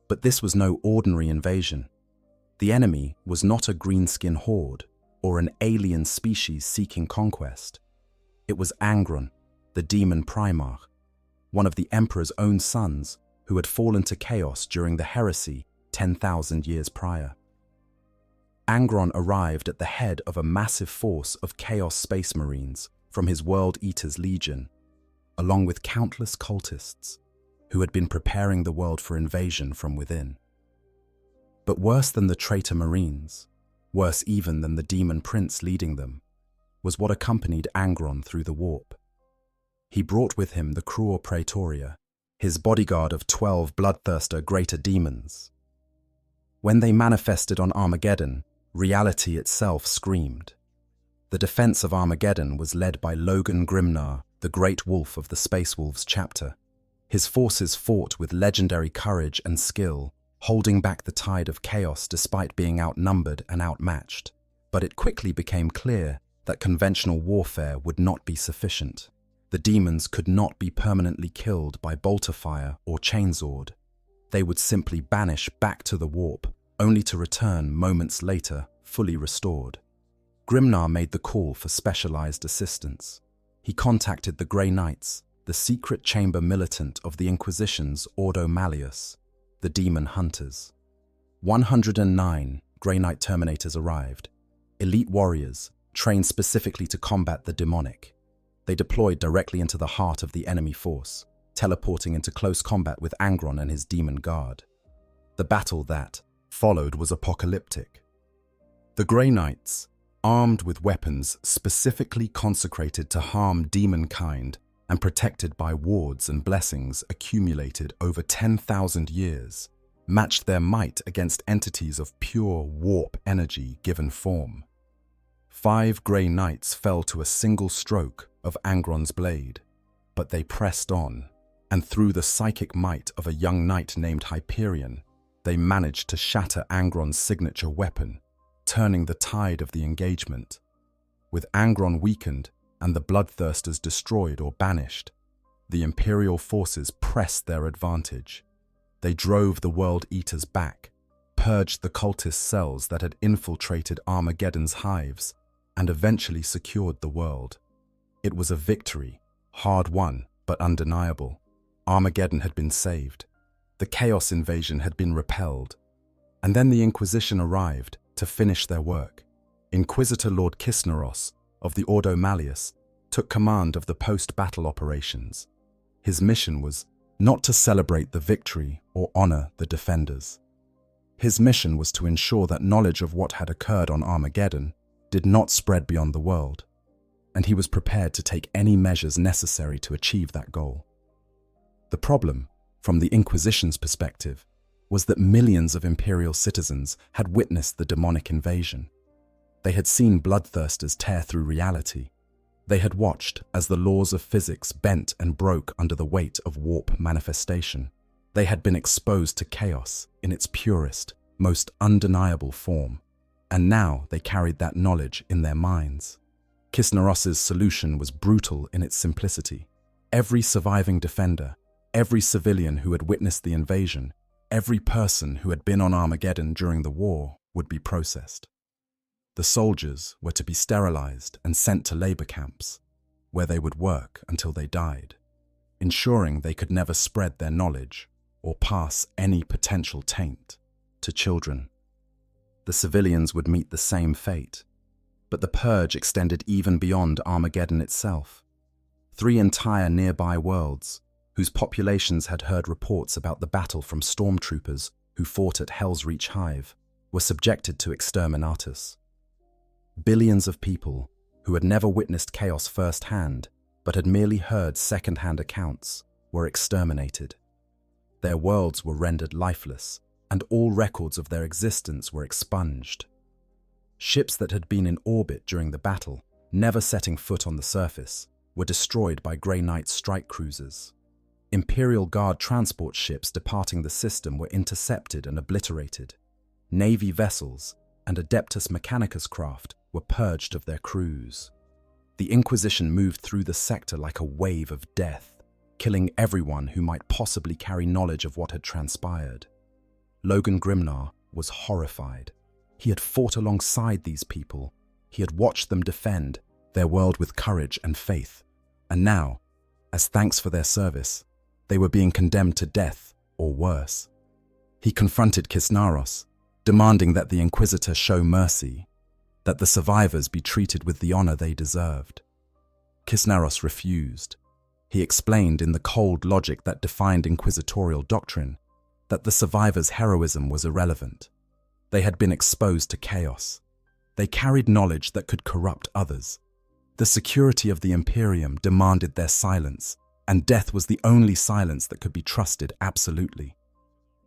But this was no ordinary invasion. The enemy was not a greenskin horde or an alien species seeking conquest. It was Angron, the demon Primarch, one of the Emperor's own sons who had fallen to chaos during the heresy 10,000 years prior. Angron arrived at the head of a massive force of Chaos Space Marines from his World Eaters Legion, along with countless cultists who had been preparing the world for invasion from within. But worse than the traitor Marines, worse even than the demon prince leading them, was what accompanied Angron through the warp. He brought with him the Cruor Praetoria, his bodyguard of 12 bloodthirster greater demons. When they manifested on Armageddon, reality itself screamed. The defense of Armageddon was led by Logan Grimnar, the Great Wolf of the Space Wolves chapter. His forces fought with legendary courage and skill, holding back the tide of chaos despite being outnumbered and outmatched. But it quickly became clear that conventional warfare would not be sufficient. The demons could not be permanently killed by bolter fire or chainsword. They would simply banish back to the warp, only to return moments later, fully restored. Grimnar made the call for specialized assistance. He contacted the Grey Knights, the secret chamber militant of the Inquisition's Ordo Malleus, the demon hunters. 109 Grey Knight Terminators arrived, elite warriors trained specifically to combat the demonic. They deployed directly into the heart of the enemy force, teleporting into close combat with Angron and his demon guard. The battle that followed was apocalyptic. The Grey Knights, armed with weapons specifically consecrated to harm demonkind and protected by wards and blessings accumulated over 10,000 years, matched their might against entities of pure warp energy given form. 5 Grey Knights fell to a single stroke of Angron's blade, but they pressed on, and through the psychic might of a young knight named Hyperion, they managed to shatter Angron's signature weapon, turning the tide of the engagement. With Angron weakened and the bloodthirsters destroyed or banished, the Imperial forces pressed their advantage. They drove the World Eaters back, purged the cultist cells that had infiltrated Armageddon's hives, and eventually secured the world. It was a victory, hard won but undeniable. Armageddon had been saved. The Chaos invasion had been repelled. And then the Inquisition arrived to finish their work. Inquisitor Lord Kisneros of the Ordo Malleus took command of the post-battle operations. His mission was not to celebrate the victory or honor the defenders. His mission was to ensure that knowledge of what had occurred on Armageddon did not spread beyond the world, and he was prepared to take any measures necessary to achieve that goal. The problem, from the Inquisition's perspective, was that millions of Imperial citizens had witnessed the demonic invasion. They had seen bloodthirsters tear through reality. They had watched as the laws of physics bent and broke under the weight of warp manifestation. They had been exposed to chaos in its purest, most undeniable form, and now they carried that knowledge in their minds. Kisneros's solution was brutal in its simplicity. Every surviving defender, every civilian who had witnessed the invasion, every person who had been on Armageddon during the war would be processed. The soldiers were to be sterilized and sent to labor camps, where they would work until they died, ensuring they could never spread their knowledge or pass any potential taint to children. The civilians would meet the same fate, but the purge extended even beyond Armageddon itself. 3 entire nearby worlds, whose populations had heard reports about the battle from stormtroopers who fought at Hell's Reach Hive, were subjected to exterminatus. Billions of people who had never witnessed chaos firsthand, but had merely heard second-hand accounts, were exterminated. Their worlds were rendered lifeless, and all records of their existence were expunged. Ships that had been in orbit during the battle, never setting foot on the surface, were destroyed by Grey Knight strike cruisers. Imperial Guard transport ships departing the system were intercepted and obliterated. Navy vessels and Adeptus Mechanicus craft were purged of their crews. The Inquisition moved through the sector like a wave of death, killing everyone who might possibly carry knowledge of what had transpired. Logan Grimnar was horrified. He had fought alongside these people. He had watched them defend their world with courage and faith. And now, as thanks for their service, they were being condemned to death or worse. He confronted Kisnaros, demanding that the Inquisitor show mercy, that the survivors be treated with the honor they deserved. Kisnaros refused. He explained in the cold logic that defined inquisitorial doctrine that the survivors' heroism was irrelevant. They had been exposed to chaos. They carried knowledge that could corrupt others. The security of the Imperium demanded their silence, and death was the only silence that could be trusted absolutely.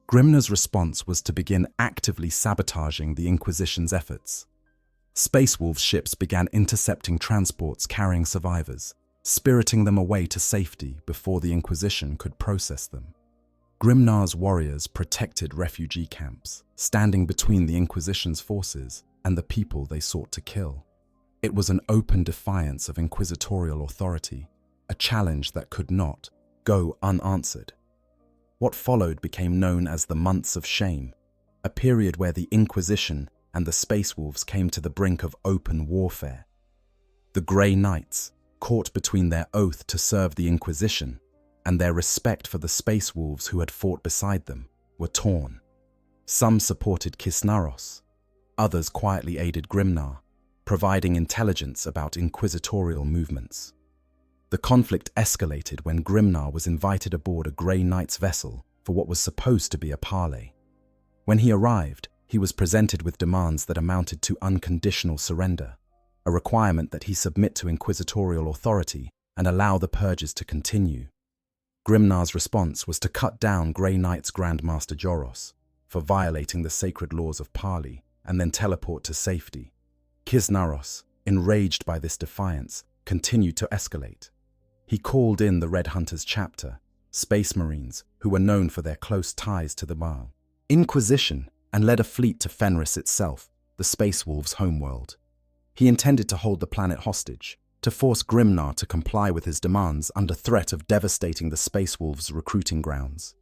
Grimnar's response was to begin actively sabotaging the Inquisition's efforts. Space Wolves ships began intercepting transports carrying survivors, spiriting them away to safety before the Inquisition could process them. Grimnar's warriors protected refugee camps, standing between the Inquisition's forces and the people they sought to kill. It was an open defiance of inquisitorial authority, a challenge that could not go unanswered. What followed became known as the Months of Shame, a period where the Inquisition and the Space Wolves came to the brink of open warfare. The Grey Knights, caught between their oath to serve the Inquisition and their respect for the Space Wolves who had fought beside them, were torn. Some supported Kisnaros, others quietly aided Grimnar, providing intelligence about inquisitorial movements. The conflict escalated when Grimnar was invited aboard a Grey Knight's vessel for what was supposed to be a parley. When he arrived, he was presented with demands that amounted to unconditional surrender, a requirement that he submit to inquisitorial authority and allow the purges to continue. Grimnar's response was to cut down Grey Knight's Grandmaster Joros for violating the sacred laws of parley and then teleport to safety. Kisnaros, enraged by this defiance, continued to escalate. He called in the Red Hunters chapter, Space Marines, who were known for their close ties to the Maal, Inquisition, and led a fleet to Fenris itself, the Space Wolves' homeworld. He intended to hold the planet hostage, to force Grimnar to comply with his demands under threat of devastating the Space Wolves' recruiting grounds.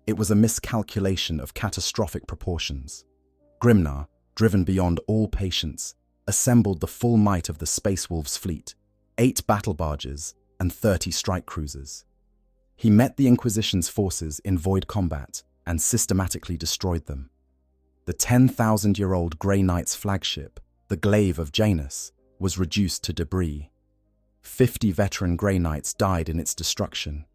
It was a miscalculation of catastrophic proportions. Grimnar, driven beyond all patience, assembled the full might of the Space Wolves' fleet, 8 battle barges and 30 strike cruisers. He met the Inquisition's forces in void combat and systematically destroyed them. The 10,000-year-old Grey Knight's flagship, the Glaive of Janus, was reduced to debris. 50 veteran Grey Knights died in its destruction.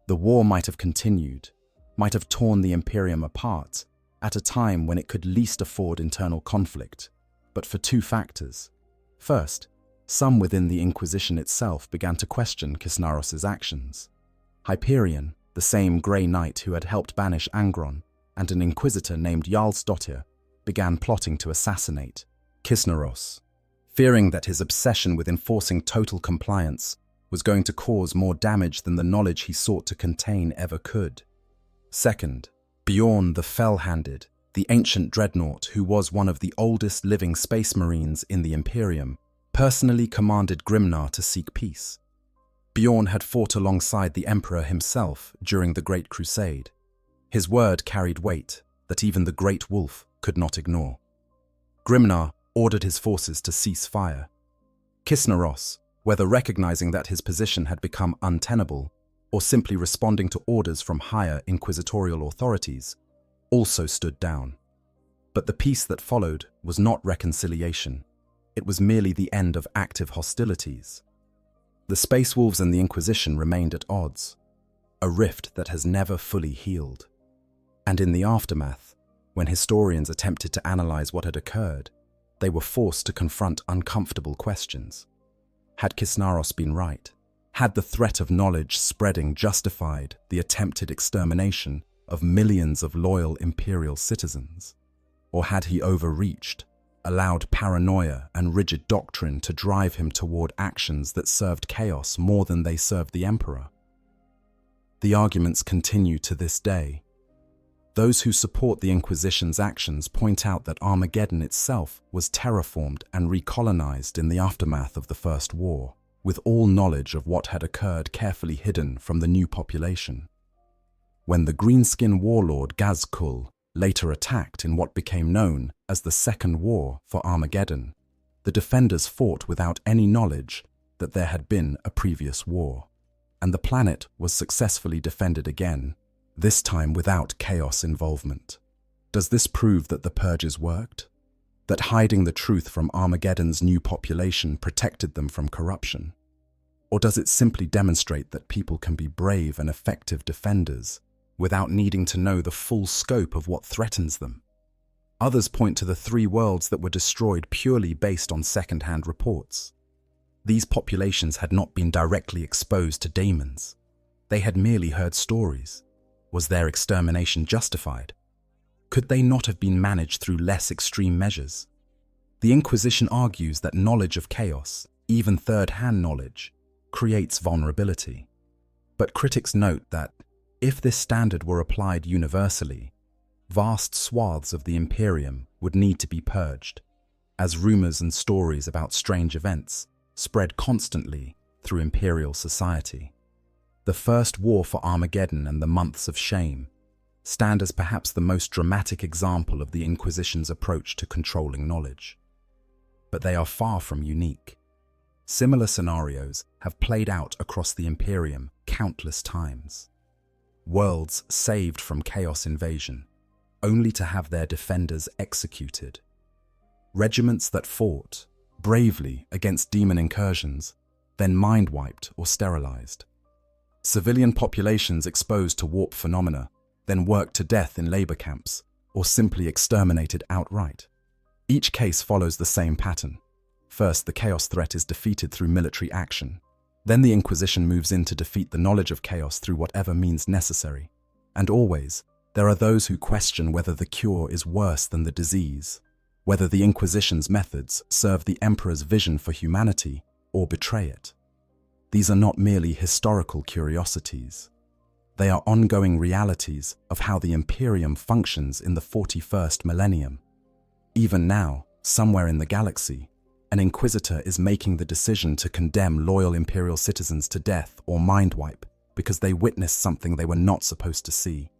The war might have continued, might have torn the Imperium apart at a time when it could least afford internal conflict, but for 2 factors. First, some within the Inquisition itself began to question Kisnaros' actions. Hyperion, the same Grey Knight who had helped banish Angron, and an Inquisitor named Jarlsdottir, began plotting to assassinate Kisnaros, fearing that his obsession with enforcing total compliance was going to cause more damage than the knowledge he sought to contain ever could. Second, Bjorn the Fell-Handed, the ancient dreadnought who was one of the oldest living space marines in the Imperium, personally commanded Grimnar to seek peace. Bjorn had fought alongside the Emperor himself during the Great Crusade. His word carried weight that even the Great Wolf could not ignore. Grimnar ordered his forces to cease fire. Kisnaros, whether recognizing that his position had become untenable or simply responding to orders from higher inquisitorial authorities, also stood down. But the peace that followed was not reconciliation. It was merely the end of active hostilities. The Space Wolves and the Inquisition remained at odds, a rift that has never fully healed. And in the aftermath, when historians attempted to analyze what had occurred, they were forced to confront uncomfortable questions. Had Kisnaros been right? Had the threat of knowledge spreading justified the attempted extermination of millions of loyal Imperial citizens? Or had he overreached, allowed paranoia and rigid doctrine to drive him toward actions that served chaos more than they served the Emperor? The arguments continue to this day. Those who support the Inquisition's actions point out that Armageddon itself was terraformed and recolonized in the aftermath of the First War, with all knowledge of what had occurred carefully hidden from the new population. When the greenskin warlord Gazkul later attacked in what became known as the Second War for Armageddon, the defenders fought without any knowledge that there had been a previous war, and the planet was successfully defended again, this time without chaos involvement. Does this prove that the purges worked? That hiding the truth from Armageddon's new population protected them from corruption? Or does it simply demonstrate that people can be brave and effective defenders without needing to know the full scope of what threatens them? Others point to the 3 worlds that were destroyed purely based on second-hand reports. These populations had not been directly exposed to daemons. They had merely heard stories. Was their extermination justified? Could they not have been managed through less extreme measures? The Inquisition argues that knowledge of chaos, even third-hand knowledge, creates vulnerability. But critics note that, if this standard were applied universally, vast swaths of the Imperium would need to be purged, as rumors and stories about strange events spread constantly through Imperial society. The First War for Armageddon and the Months of Shame stand as perhaps the most dramatic example of the Inquisition's approach to controlling knowledge. But they are far from unique. Similar scenarios have played out across the Imperium countless times. Worlds saved from chaos invasion, only to have their defenders executed. Regiments that fought bravely against demon incursions, then mind-wiped or sterilized. Civilian populations exposed to warp phenomena, then worked to death in labor camps, or simply exterminated outright. Each case follows the same pattern. First, the chaos threat is defeated through military action. Then the Inquisition moves in to defeat the knowledge of chaos through whatever means necessary. And always, there are those who question whether the cure is worse than the disease, whether the Inquisition's methods serve the Emperor's vision for humanity or betray it. These are not merely historical curiosities. They are ongoing realities of how the Imperium functions in the 41st millennium. Even now, somewhere in the galaxy, an Inquisitor is making the decision to condemn loyal Imperial citizens to death or mind wipe because they witnessed something they were not supposed to see.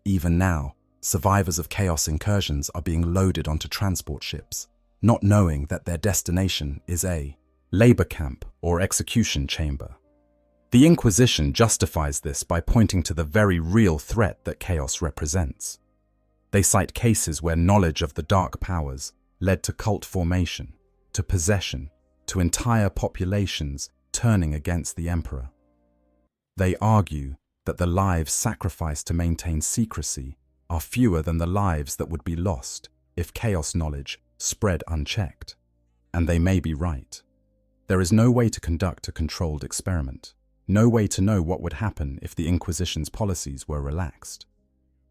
Even now, survivors of chaos incursions are being loaded onto transport ships, not knowing that their destination is a labor camp or execution chamber. The Inquisition justifies this by pointing to the very real threat that chaos represents. They cite cases where knowledge of the dark powers led to cult formation, to possession, to entire populations turning against the Emperor. They argue that the lives sacrificed to maintain secrecy are fewer than the lives that would be lost if chaos knowledge spread unchecked. And they may be right. There is no way to conduct a controlled experiment, no way to know what would happen if the Inquisition's policies were relaxed.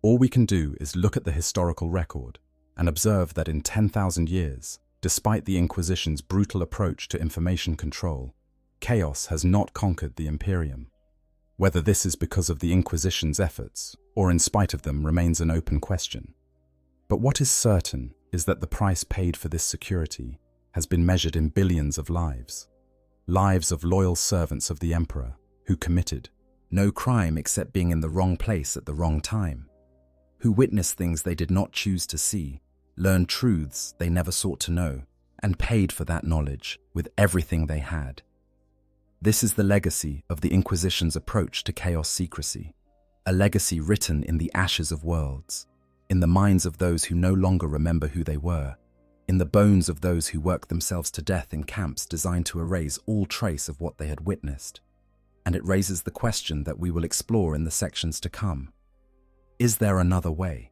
All we can do is look at the historical record and observe that in 10,000 years, despite the Inquisition's brutal approach to information control, chaos has not conquered the Imperium. Whether this is because of the Inquisition's efforts, or in spite of them, remains an open question. But what is certain is that the price paid for this security has been measured in billions of lives. Lives of loyal servants of the Emperor who committed no crime except being in the wrong place at the wrong time, who witnessed things they did not choose to see, learned truths they never sought to know, and paid for that knowledge with everything they had. This is the legacy of the Inquisition's approach to chaos secrecy, a legacy written in the ashes of worlds, in the minds of those who no longer remember who they were, in the bones of those who worked themselves to death in camps designed to erase all trace of what they had witnessed. And it raises the question that we will explore in the sections to come. Is there another way?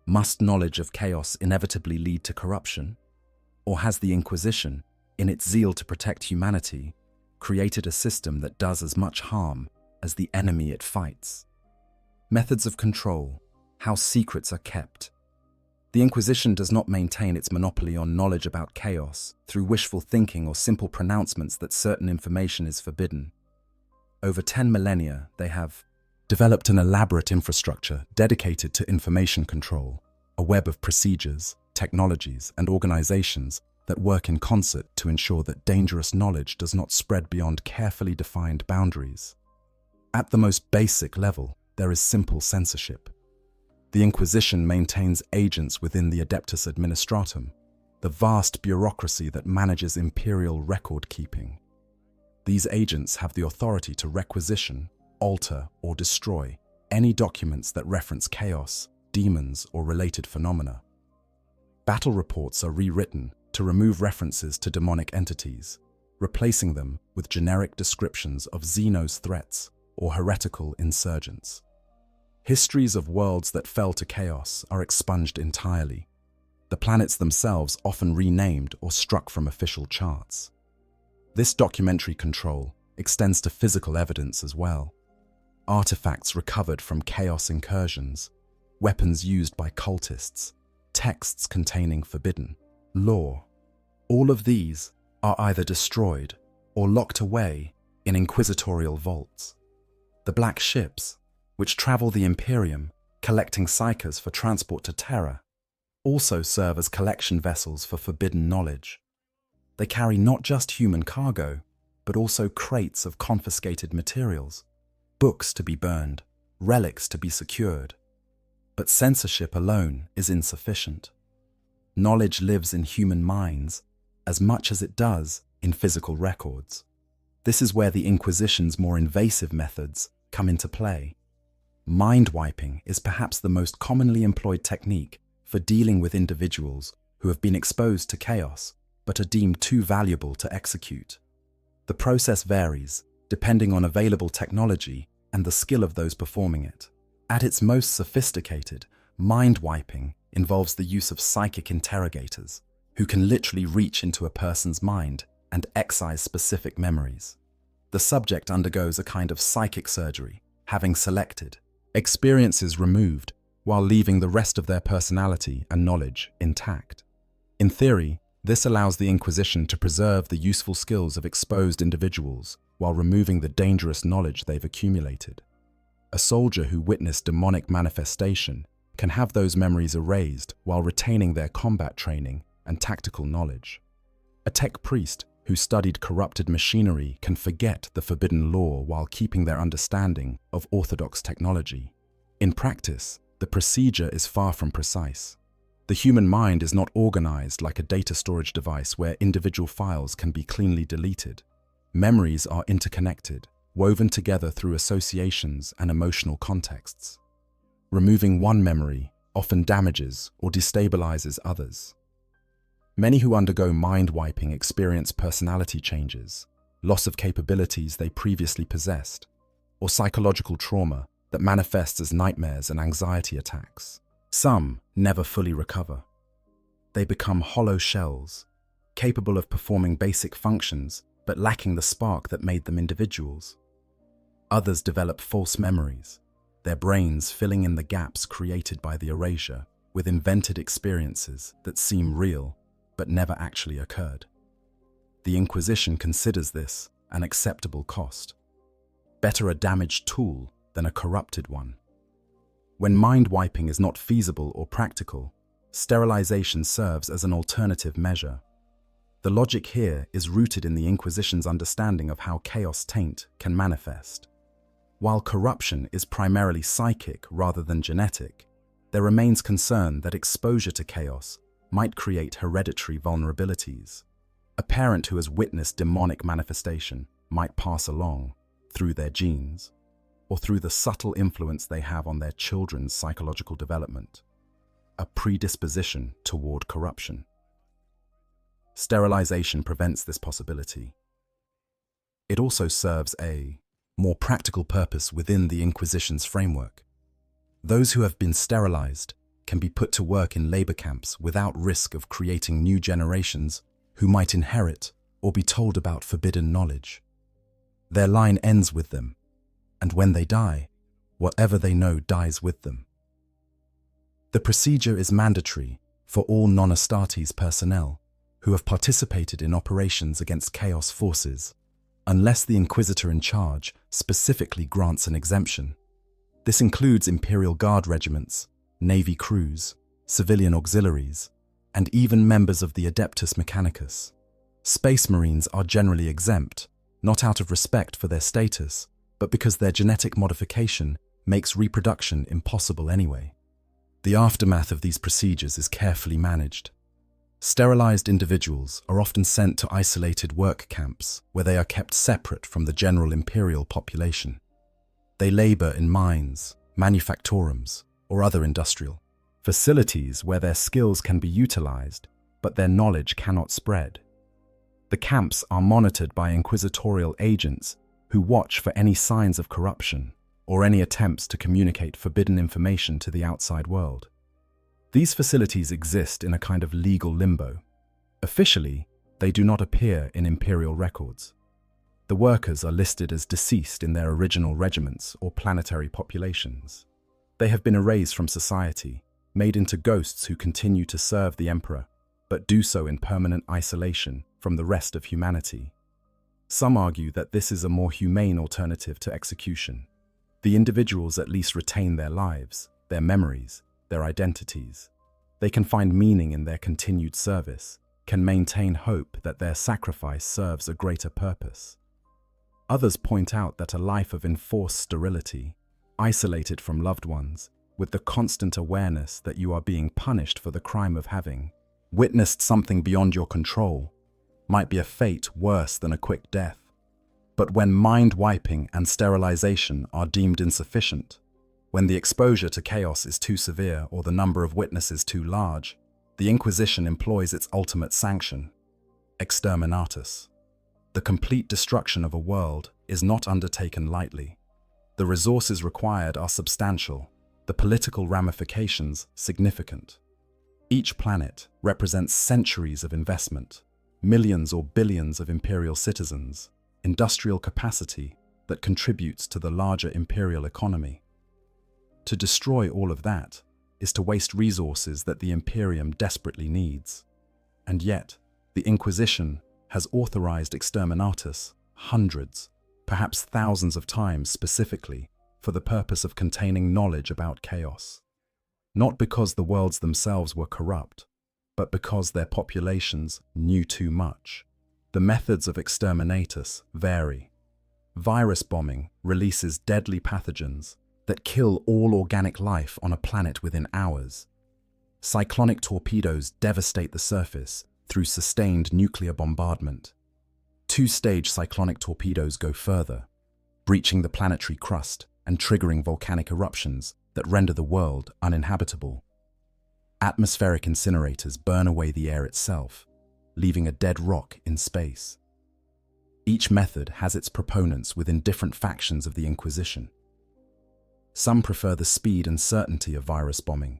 Must knowledge of chaos inevitably lead to corruption? Or has the Inquisition, in its zeal to protect humanity, created a system that does as much harm as the enemy it fights? Methods of control, how secrets are kept. The Inquisition does not maintain its monopoly on knowledge about chaos through wishful thinking or simple pronouncements that certain information is forbidden. Over 10 millennia, they have developed an elaborate infrastructure dedicated to information control, a web of procedures, technologies, and organizations that work in concert to ensure that dangerous knowledge does not spread beyond carefully defined boundaries. At the most basic level, there is simple censorship. The Inquisition maintains agents within the Adeptus Administratum, the vast bureaucracy that manages imperial record-keeping. These agents have the authority to requisition, alter, or destroy any documents that reference chaos, demons, or related phenomena. Battle reports are rewritten to remove references to demonic entities, replacing them with generic descriptions of Xenos threats or heretical insurgents. Histories of worlds that fell to chaos are expunged entirely, the planets themselves often renamed or struck from official charts. This documentary control extends to physical evidence as well. Artifacts recovered from chaos incursions, weapons used by cultists, texts containing forbidden lore. All of these are either destroyed or locked away in inquisitorial vaults. The black ships, which travel the Imperium, collecting psychers for transport to Terra, also serve as collection vessels for forbidden knowledge. They carry not just human cargo, but also crates of confiscated materials, books to be burned, relics to be secured. But censorship alone is insufficient. Knowledge lives in human minds as much as it does in physical records. This is where the Inquisition's more invasive methods come into play. Mind wiping is perhaps the most commonly employed technique for dealing with individuals who have been exposed to chaos but are deemed too valuable to execute. The process varies depending on available technology and the skill of those performing it. At its most sophisticated, mind wiping involves the use of psychic interrogators, who can literally reach into a person's mind and excise specific memories. The subject undergoes a kind of psychic surgery, having selected experiences removed while leaving the rest of their personality and knowledge intact. In theory, this allows the Inquisition to preserve the useful skills of exposed individuals while removing the dangerous knowledge they've accumulated. A soldier who witnessed demonic manifestation can have those memories erased while retaining their combat training and tactical knowledge. A tech priest who studied corrupted machinery can forget the forbidden lore while keeping their understanding of orthodox technology. In practice, the procedure is far from precise. The human mind is not organized like a data storage device where individual files can be cleanly deleted. Memories are interconnected, woven together through associations and emotional contexts. Removing one memory often damages or destabilizes others. Many who undergo mind wiping experience personality changes, loss of capabilities they previously possessed, or psychological trauma that manifests as nightmares and anxiety attacks. Some never fully recover. They become hollow shells, capable of performing basic functions but lacking the spark that made them individuals. Others develop false memories, their brains filling in the gaps created by the erasure with invented experiences that seem real but never actually occurred. The Inquisition considers this an acceptable cost. Better a damaged tool than a corrupted one. When mind wiping is not feasible or practical, sterilization serves as an alternative measure. The logic here is rooted in the Inquisition's understanding of how chaos taint can manifest. While corruption is primarily psychic rather than genetic, there remains concern that exposure to chaos might create hereditary vulnerabilities. A parent who has witnessed demonic manifestation might pass along, through their genes, or through the subtle influence they have on their children's psychological development, a predisposition toward corruption. Sterilization prevents this possibility. It also serves a more practical purpose within the Inquisition's framework. Those who have been sterilized can be put to work in labor camps without risk of creating new generations who might inherit or be told about forbidden knowledge. Their line ends with them, and when they die, whatever they know dies with them. The procedure is mandatory for all non-Astartes personnel who have participated in operations against Chaos forces, unless the Inquisitor in charge specifically grants an exemption. This includes Imperial Guard regiments, Navy crews, civilian auxiliaries, and even members of the Adeptus Mechanicus. Space Marines are generally exempt, not out of respect for their status, but because their genetic modification makes reproduction impossible anyway. The aftermath of these procedures is carefully managed. Sterilized individuals are often sent to isolated work camps where they are kept separate from the general imperial population. They labor in mines, manufactorums, or other industrial facilities where their skills can be utilized, but their knowledge cannot spread. The camps are monitored by inquisitorial agents who watch for any signs of corruption or any attempts to communicate forbidden information to the outside world. These facilities exist in a kind of legal limbo. Officially, they do not appear in imperial records. The workers are listed as deceased in their original regiments or planetary populations. They have been erased from society, made into ghosts who continue to serve the Emperor, but do so in permanent isolation from the rest of humanity. Some argue that this is a more humane alternative to execution. The individuals at least retain their lives, their memories, their identities. They can find meaning in their continued service, can maintain hope that their sacrifice serves a greater purpose. Others point out that a life of enforced sterility, isolated from loved ones, with the constant awareness that you are being punished for the crime of having witnessed something beyond your control, might be a fate worse than a quick death. But when mind-wiping and sterilization are deemed insufficient, when the exposure to chaos is too severe or the number of witnesses too large, the Inquisition employs its ultimate sanction, exterminatus. The complete destruction of a world is not undertaken lightly. The resources required are substantial, the political ramifications significant. Each planet represents centuries of investment, millions or billions of imperial citizens, industrial capacity that contributes to the larger imperial economy. To destroy all of that is to waste resources that the Imperium desperately needs. And yet, the Inquisition has authorized exterminatus hundreds, perhaps thousands of times specifically for the purpose of containing knowledge about chaos. Not because the worlds themselves were corrupt, but because their populations knew too much. The methods of exterminatus vary. Virus bombing releases deadly pathogens that kill all organic life on a planet within hours. Cyclonic torpedoes devastate the surface through sustained nuclear bombardment. Two-stage cyclonic torpedoes go further, breaching the planetary crust and triggering volcanic eruptions that render the world uninhabitable. Atmospheric incinerators burn away the air itself, leaving a dead rock in space. Each method has its proponents within different factions of the Inquisition. Some prefer the speed and certainty of virus bombing.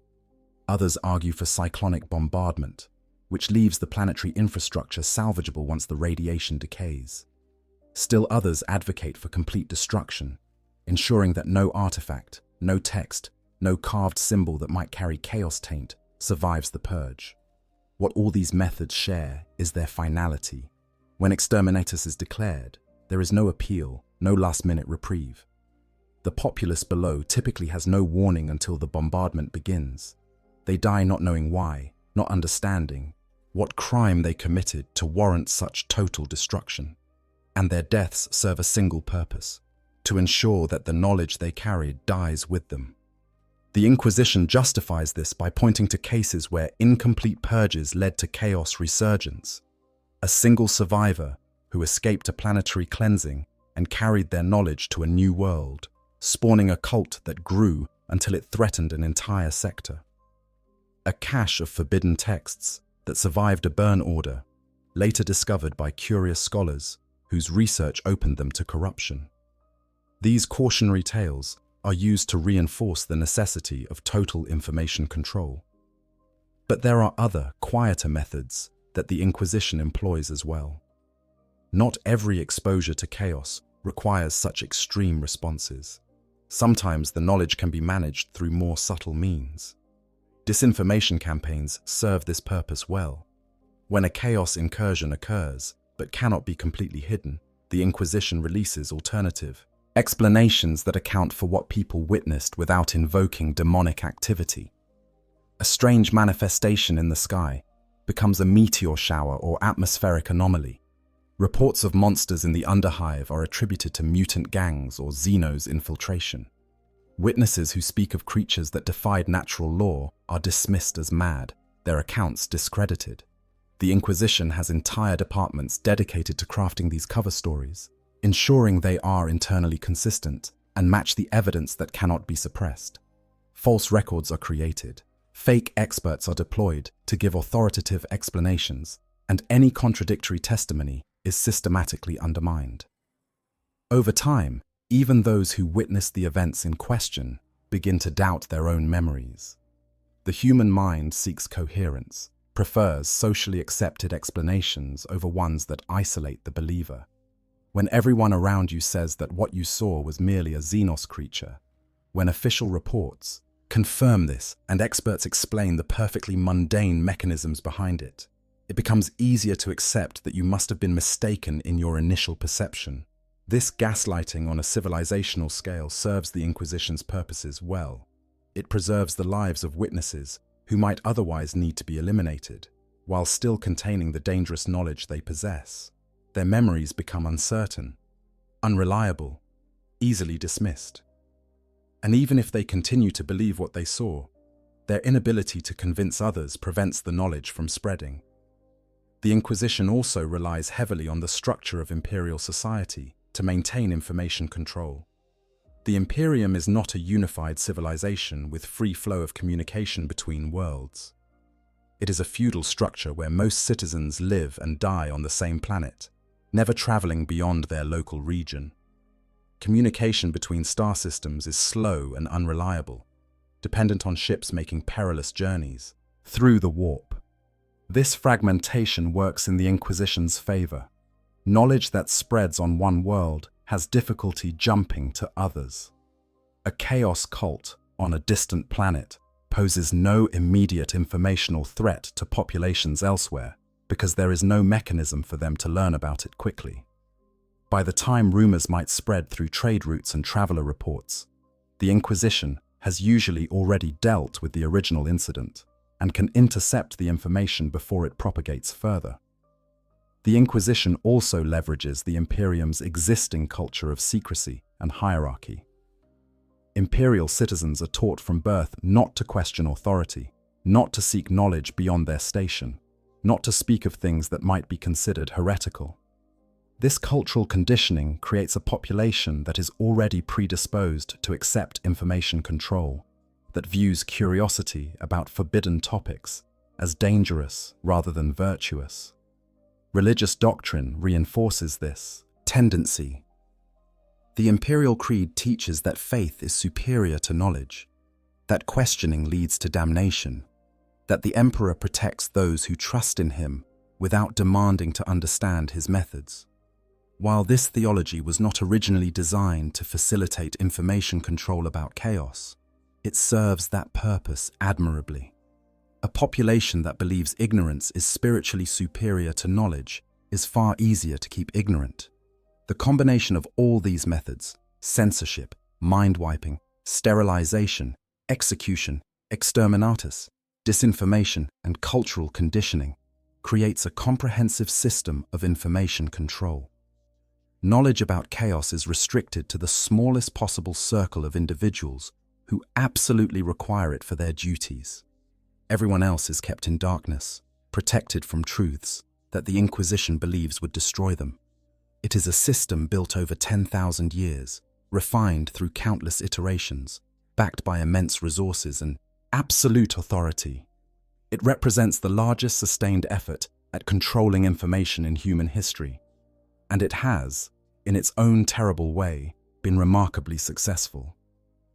Others argue for cyclonic bombardment, which leaves the planetary infrastructure salvageable once the radiation decays. Still others advocate for complete destruction, ensuring that no artifact, no text, no carved symbol that might carry chaos taint survives the purge. What all these methods share is their finality. When exterminatus is declared, there is no appeal, no last-minute reprieve. The populace below typically has no warning until the bombardment begins. They die not knowing why, not understanding what crime they committed to warrant such total destruction. And their deaths serve a single purpose: to ensure that the knowledge they carried dies with them. The Inquisition justifies this by pointing to cases where incomplete purges led to chaos resurgence. A single survivor who escaped a planetary cleansing and carried their knowledge to a new world, spawning a cult that grew until it threatened an entire sector. A cache of forbidden texts that survived a burn order, later discovered by curious scholars whose research opened them to corruption. These cautionary tales are used to reinforce the necessity of total information control. But there are other, quieter methods that the Inquisition employs as well. Not every exposure to chaos requires such extreme responses. Sometimes the knowledge can be managed through more subtle means. Disinformation campaigns serve this purpose well. When a chaos incursion occurs, but cannot be completely hidden, the Inquisition releases alternative explanations that account for what people witnessed without invoking demonic activity. A strange manifestation in the sky becomes a meteor shower or atmospheric anomaly. Reports of monsters in the underhive are attributed to mutant gangs or Xenos infiltration. Witnesses who speak of creatures that defied natural law are dismissed as mad, their accounts discredited. The Inquisition has entire departments dedicated to crafting these cover stories, ensuring they are internally consistent and match the evidence that cannot be suppressed. False records are created, fake experts are deployed to give authoritative explanations, and any contradictory testimony is systematically undermined. Over time, even those who witnessed the events in question begin to doubt their own memories. The human mind seeks coherence, prefers socially accepted explanations over ones that isolate the believer. When everyone around you says that what you saw was merely a Xenos creature, when official reports confirm this and experts explain the perfectly mundane mechanisms behind it, it becomes easier to accept that you must have been mistaken in your initial perception. This gaslighting on a civilizational scale serves the Inquisition's purposes well. It preserves the lives of witnesses who might otherwise need to be eliminated, while still containing the dangerous knowledge they possess. Their memories become uncertain, unreliable, easily dismissed. And even if they continue to believe what they saw, their inability to convince others prevents the knowledge from spreading. The Inquisition also relies heavily on the structure of imperial society to maintain information control. The Imperium is not a unified civilization with free flow of communication between worlds. It is a feudal structure where most citizens live and die on the same planet, never traveling beyond their local region. Communication between star systems is slow and unreliable, dependent on ships making perilous journeys through the warp. This fragmentation works in the Inquisition's favor. Knowledge that spreads on one world has difficulty jumping to others. A chaos cult on a distant planet poses no immediate informational threat to populations elsewhere because there is no mechanism for them to learn about it quickly. By the time rumors might spread through trade routes and traveler reports, the Inquisition has usually already dealt with the original incident and can intercept the information before it propagates further. The Inquisition also leverages the Imperium's existing culture of secrecy and hierarchy. Imperial citizens are taught from birth not to question authority, not to seek knowledge beyond their station, not to speak of things that might be considered heretical. This cultural conditioning creates a population that is already predisposed to accept information control, that views curiosity about forbidden topics as dangerous rather than virtuous. Religious doctrine reinforces this tendency. The imperial creed teaches that faith is superior to knowledge, that questioning leads to damnation, that the emperor protects those who trust in him without demanding to understand his methods. While this theology was not originally designed to facilitate information control about chaos, it serves that purpose admirably. A population that believes ignorance is spiritually superior to knowledge is far easier to keep ignorant. The combination of all these methods, censorship, mind-wiping, sterilization, execution, exterminatus, disinformation, and cultural conditioning, creates a comprehensive system of information control. Knowledge about chaos is restricted to the smallest possible circle of individuals who absolutely require it for their duties. Everyone else is kept in darkness, protected from truths that the Inquisition believes would destroy them. It is a system built over 10,000 years, refined through countless iterations, backed by immense resources and absolute authority. It represents the largest sustained effort at controlling information in human history, and it has, in its own terrible way, been remarkably successful.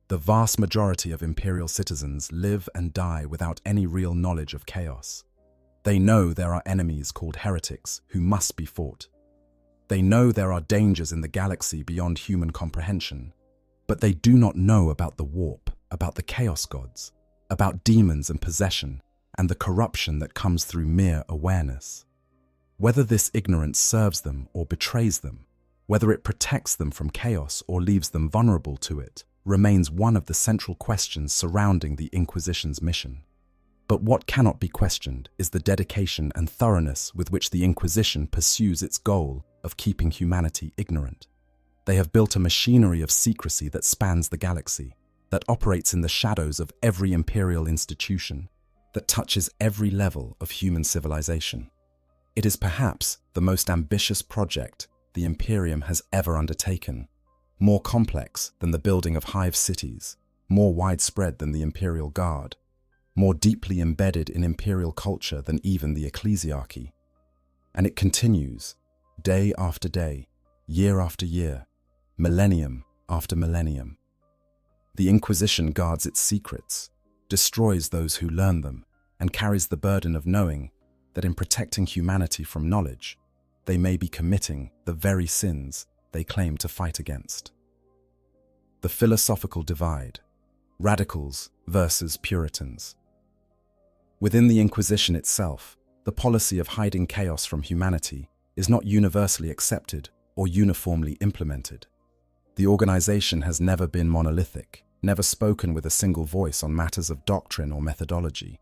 The vast majority of imperial citizens live and die without any real knowledge of chaos. They know there are enemies called heretics who must be fought. They know there are dangers in the galaxy beyond human comprehension, but they do not know about the warp, about the chaos gods, about demons and possession, and the corruption that comes through mere awareness. Whether this ignorance serves them or betrays them, whether it protects them from chaos or leaves them vulnerable to it, remains one of the central questions surrounding the Inquisition's mission. But what cannot be questioned is the dedication and thoroughness with which the Inquisition pursues its goal of keeping humanity ignorant. They have built a machinery of secrecy that spans the galaxy, that operates in the shadows of every imperial institution, that touches every level of human civilization. It is perhaps the most ambitious project the Imperium has ever undertaken, more complex than the building of hive cities, more widespread than the Imperial Guard, more deeply embedded in imperial culture than even the ecclesiarchy. And it continues, day after day, year after year, millennium after millennium. The Inquisition guards its secrets, destroys those who learn them, and carries the burden of knowing that in protecting humanity from knowledge, they may be committing the very sins they claim to fight against. The philosophical divide: radicals versus Puritans. Within the Inquisition itself, the policy of hiding chaos from humanity is not universally accepted or uniformly implemented. The organization has never been monolithic, never spoken with a single voice on matters of doctrine or methodology.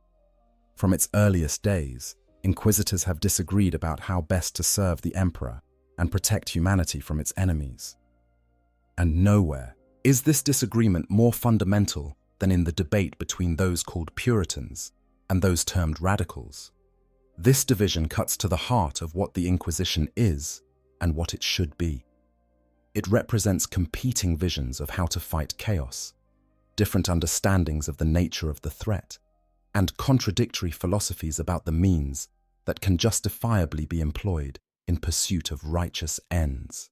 From its earliest days, inquisitors have disagreed about how best to serve the emperor and protect humanity from its enemies. And nowhere is this disagreement more fundamental than in the debate between those called Puritans and those termed radicals. This division cuts to the heart of what the Inquisition is and what it should be. It represents competing visions of how to fight chaos, different understandings of the nature of the threat, and contradictory philosophies about the means that can justifiably be employed in pursuit of righteous ends.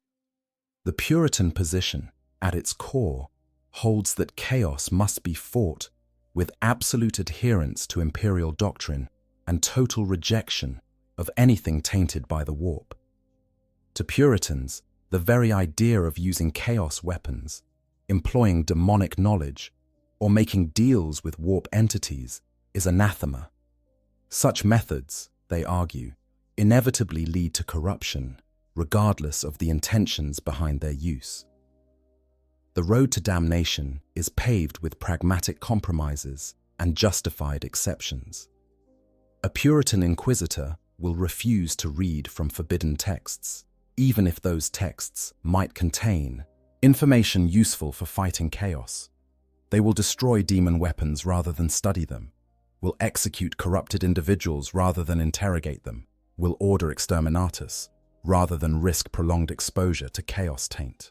The Puritan position, at its core, holds that chaos must be fought with absolute adherence to imperial doctrine and total rejection of anything tainted by the warp. To Puritans, the very idea of using chaos weapons, employing demonic knowledge, or making deals with warp entities is anathema. Such methods, they argue, inevitably lead to corruption, regardless of the intentions behind their use. The road to damnation is paved with pragmatic compromises and justified exceptions. A Puritan inquisitor will refuse to read from forbidden texts, even if those texts might contain information useful for fighting chaos. They will destroy demon weapons rather than study them, will execute corrupted individuals rather than interrogate them, will order exterminatus rather than risk prolonged exposure to chaos taint.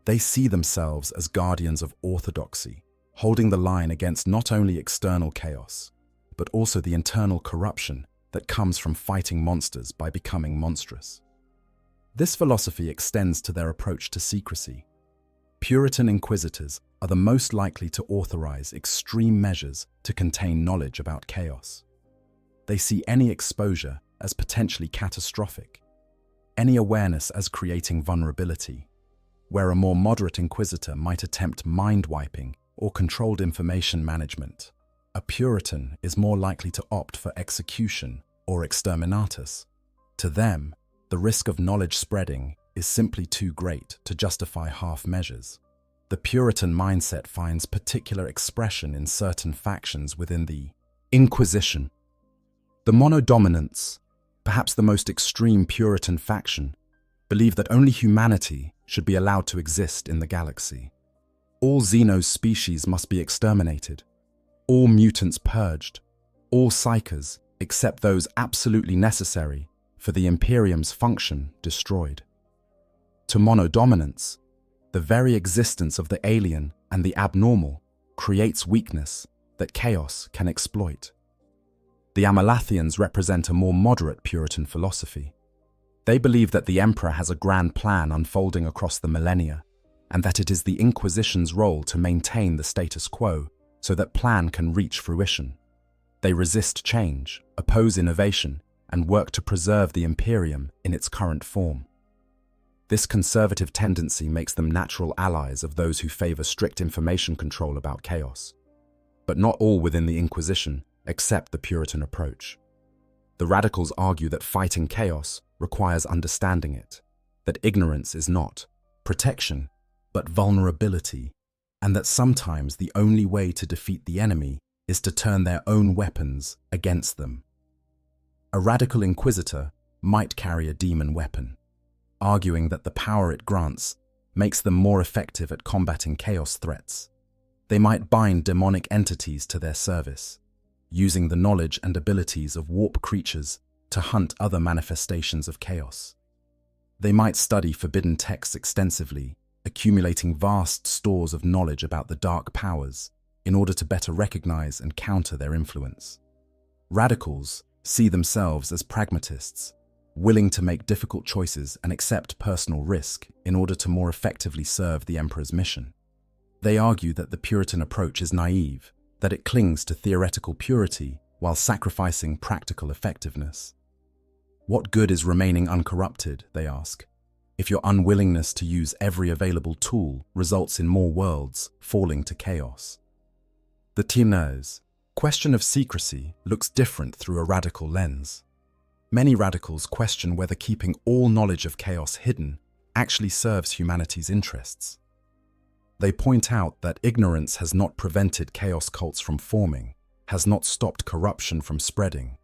They see themselves as guardians of orthodoxy, holding the line against not only external chaos, but also the internal corruption that comes from fighting monsters by becoming monstrous. This philosophy extends to their approach to secrecy. Puritan inquisitors are the most likely to authorize extreme measures to contain knowledge about chaos. They see any exposure as potentially catastrophic, any awareness as creating vulnerability, where a more moderate inquisitor might attempt mind-wiping or controlled information management. A Puritan is more likely to opt for execution or exterminatus. To them, the risk of knowledge spreading is simply too great to justify half measures. The Puritan mindset finds particular expression in certain factions within the Inquisition. The monodominants, perhaps the most extreme Puritan faction, believe that only humanity should be allowed to exist in the galaxy. All Xenos species must be exterminated, all mutants purged, all psychers, except those absolutely necessary for the Imperium's function, destroyed. To monodominants, the very existence of the alien and the abnormal creates weakness that chaos can exploit. The Amalathians represent a more moderate Puritan philosophy. They believe that the Emperor has a grand plan unfolding across the millennia, and that it is the Inquisition's role to maintain the status quo so that plan can reach fruition. They resist change, oppose innovation, and work to preserve the Imperium in its current form. This conservative tendency makes them natural allies of those who favor strict information control about chaos. But not all within the Inquisition accept the Puritan approach. The radicals argue that fighting chaos requires understanding it, that ignorance is not protection, but vulnerability, and that sometimes the only way to defeat the enemy is to turn their own weapons against them. A radical inquisitor might carry a demon weapon, arguing that the power it grants makes them more effective at combating chaos threats. They might bind demonic entities to their service, using the knowledge and abilities of warp creatures to hunt other manifestations of chaos. They might study forbidden texts extensively, accumulating vast stores of knowledge about the dark powers in order to better recognize and counter their influence. Radicals see themselves as pragmatists, willing to make difficult choices and accept personal risk in order to more effectively serve the Emperor's mission. They argue that the Puritan approach is naive, that it clings to theoretical purity while sacrificing practical effectiveness. What good is remaining uncorrupted, they ask, if your unwillingness to use every available tool results in more worlds falling to chaos? The Tienne's question of secrecy looks different through a radical lens. Many radicals question whether keeping all knowledge of chaos hidden actually serves humanity's interests. They point out that ignorance has not prevented chaos cults from forming, has not stopped corruption from spreading,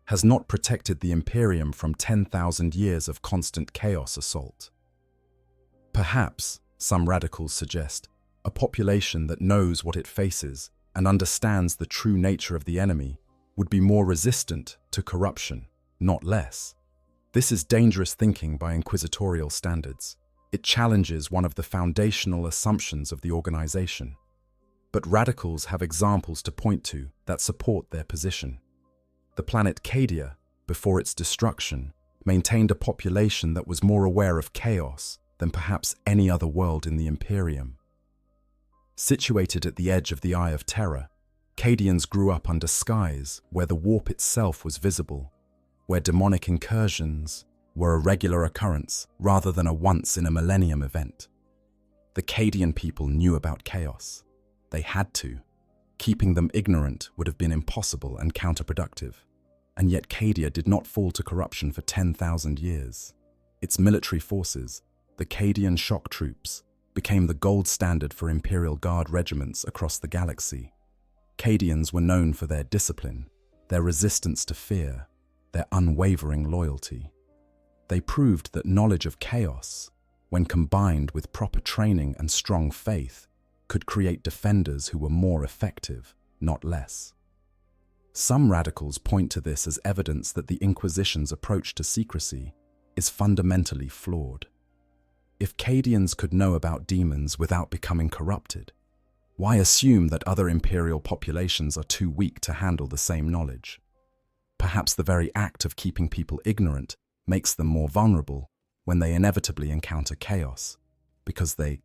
has not protected the Imperium from 10,000 years of constant chaos assault. Perhaps, some radicals suggest, a population that knows what it faces and understands the true nature of the enemy would be more resistant to corruption, not less. This is dangerous thinking by inquisitorial standards. It challenges one of the foundational assumptions of the organization. But radicals have examples to point to that support their position. The planet Cadia, before its destruction, maintained a population that was more aware of chaos than perhaps any other world in the Imperium. Situated at the edge of the Eye of Terror, Cadians grew up under skies where the warp itself was visible, where demonic incursions were a regular occurrence rather than a once-in-a-millennium event. The Cadian people knew about chaos. They had to. Keeping them ignorant would have been impossible and counterproductive. And yet Cadia did not fall to corruption for 10,000 years. Its military forces, the Cadian shock troops, became the gold standard for Imperial Guard regiments across the galaxy. Cadians were known for their discipline, their resistance to fear, their unwavering loyalty. They proved that knowledge of chaos, when combined with proper training and strong faith, could create defenders who were more effective, not less. Some radicals point to this as evidence that the Inquisition's approach to secrecy is fundamentally flawed. If Cadians could know about demons without becoming corrupted, why assume that other imperial populations are too weak to handle the same knowledge? Perhaps the very act of keeping people ignorant makes them more vulnerable when they inevitably encounter chaos, because they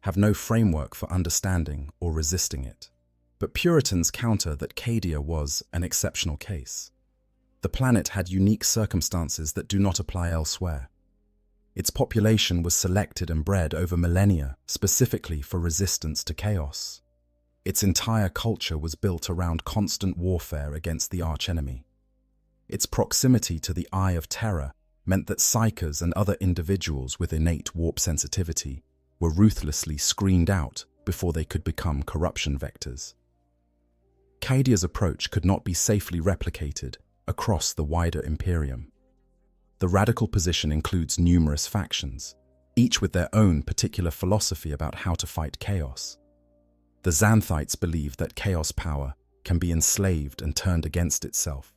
have no framework for understanding or resisting it. But Puritans counter that Cadia was an exceptional case. The planet had unique circumstances that do not apply elsewhere. Its population was selected and bred over millennia specifically for resistance to chaos. Its entire culture was built around constant warfare against the archenemy. Its proximity to the Eye of Terror meant that psychers and other individuals with innate warp sensitivity were ruthlessly screened out before they could become corruption vectors. Cadia's approach could not be safely replicated across the wider Imperium. The radical position includes numerous factions, each with their own particular philosophy about how to fight chaos. The Xanthites believe that chaos power can be enslaved and turned against itself.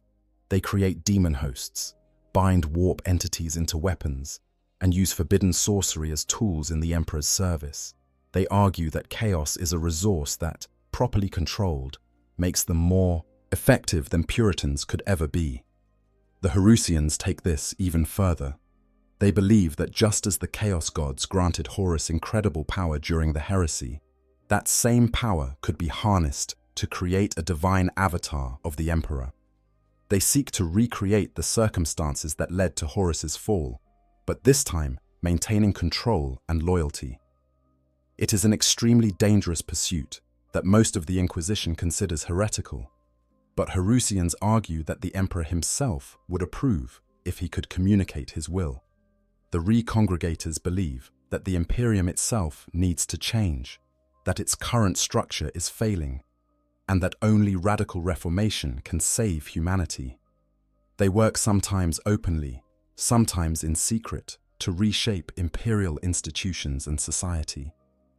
They create demon hosts, bind warp entities into weapons, and use forbidden sorcery as tools in the Emperor's service. They argue that chaos is a resource that, properly controlled, makes them more effective than Puritans could ever be. The Horusians take this even further. They believe that just as the Chaos Gods granted Horus incredible power during the heresy, that same power could be harnessed to create a divine avatar of the Emperor. They seek to recreate the circumstances that led to Horus's fall, but this time maintaining control and loyalty. It is an extremely dangerous pursuit that most of the Inquisition considers heretical, but Horusians argue that the Emperor himself would approve if he could communicate his will. The Recongregators believe that the Imperium itself needs to change, that its current structure is failing, and that only radical reformation can save humanity. They work sometimes openly, sometimes in secret, to reshape imperial institutions and society.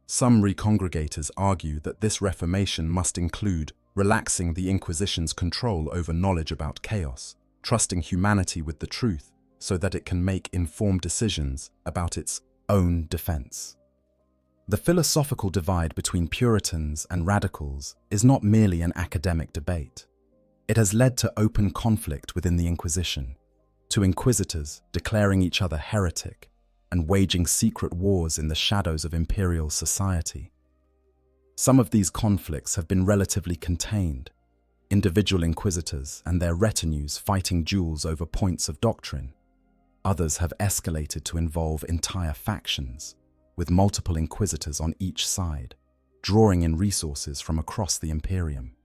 Some recongregators argue that this reformation must include relaxing the Inquisition's control over knowledge about chaos, trusting humanity with the truth so that it can make informed decisions about its own defense. The philosophical divide between Puritans and radicals is not merely an academic debate. It has led to open conflict within the Inquisition, to inquisitors declaring each other heretic and waging secret wars in the shadows of imperial society. Some of these conflicts have been relatively contained, individual inquisitors and their retinues fighting duels over points of doctrine. Others have escalated to involve entire factions, with multiple inquisitors on each side, drawing in resources from across the Imperium.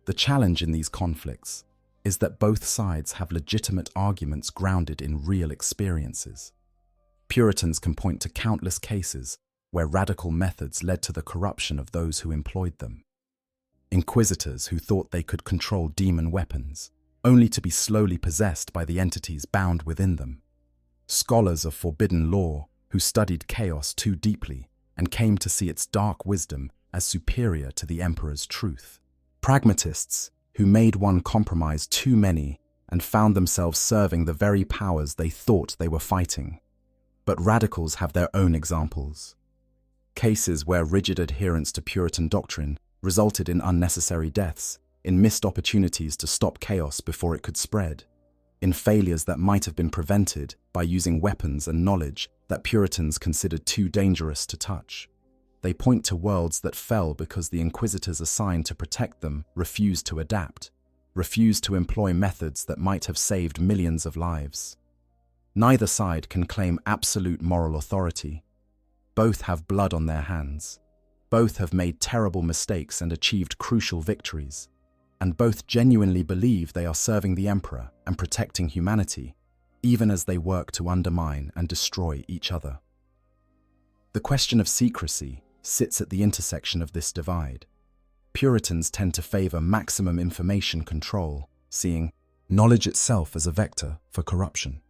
The challenge in these conflicts is that both sides have legitimate arguments grounded in real experiences. Puritans can point to countless cases where radical methods led to the corruption of those who employed them. Inquisitors who thought they could control demon weapons, only to be slowly possessed by the entities bound within them. Scholars of forbidden lore who studied chaos too deeply and came to see its dark wisdom as superior to the Emperor's truth. Pragmatists who made one compromise too many and found themselves serving the very powers they thought they were fighting. But radicals have their own examples. Cases where rigid adherence to Puritan doctrine resulted in unnecessary deaths, in missed opportunities to stop chaos before it could spread, in failures that might have been prevented by using weapons and knowledge that Puritans considered too dangerous to touch. They point to worlds that fell because the inquisitors assigned to protect them refused to adapt, refused to employ methods that might have saved millions of lives. Neither side can claim absolute moral authority. Both have blood on their hands. Both have made terrible mistakes and achieved crucial victories. And both genuinely believe they are serving the Emperor and protecting humanity, even as they work to undermine and destroy each other. The question of secrecy sits at the intersection of this divide. Puritans tend to favor maximum information control, seeing knowledge itself as a vector for corruption.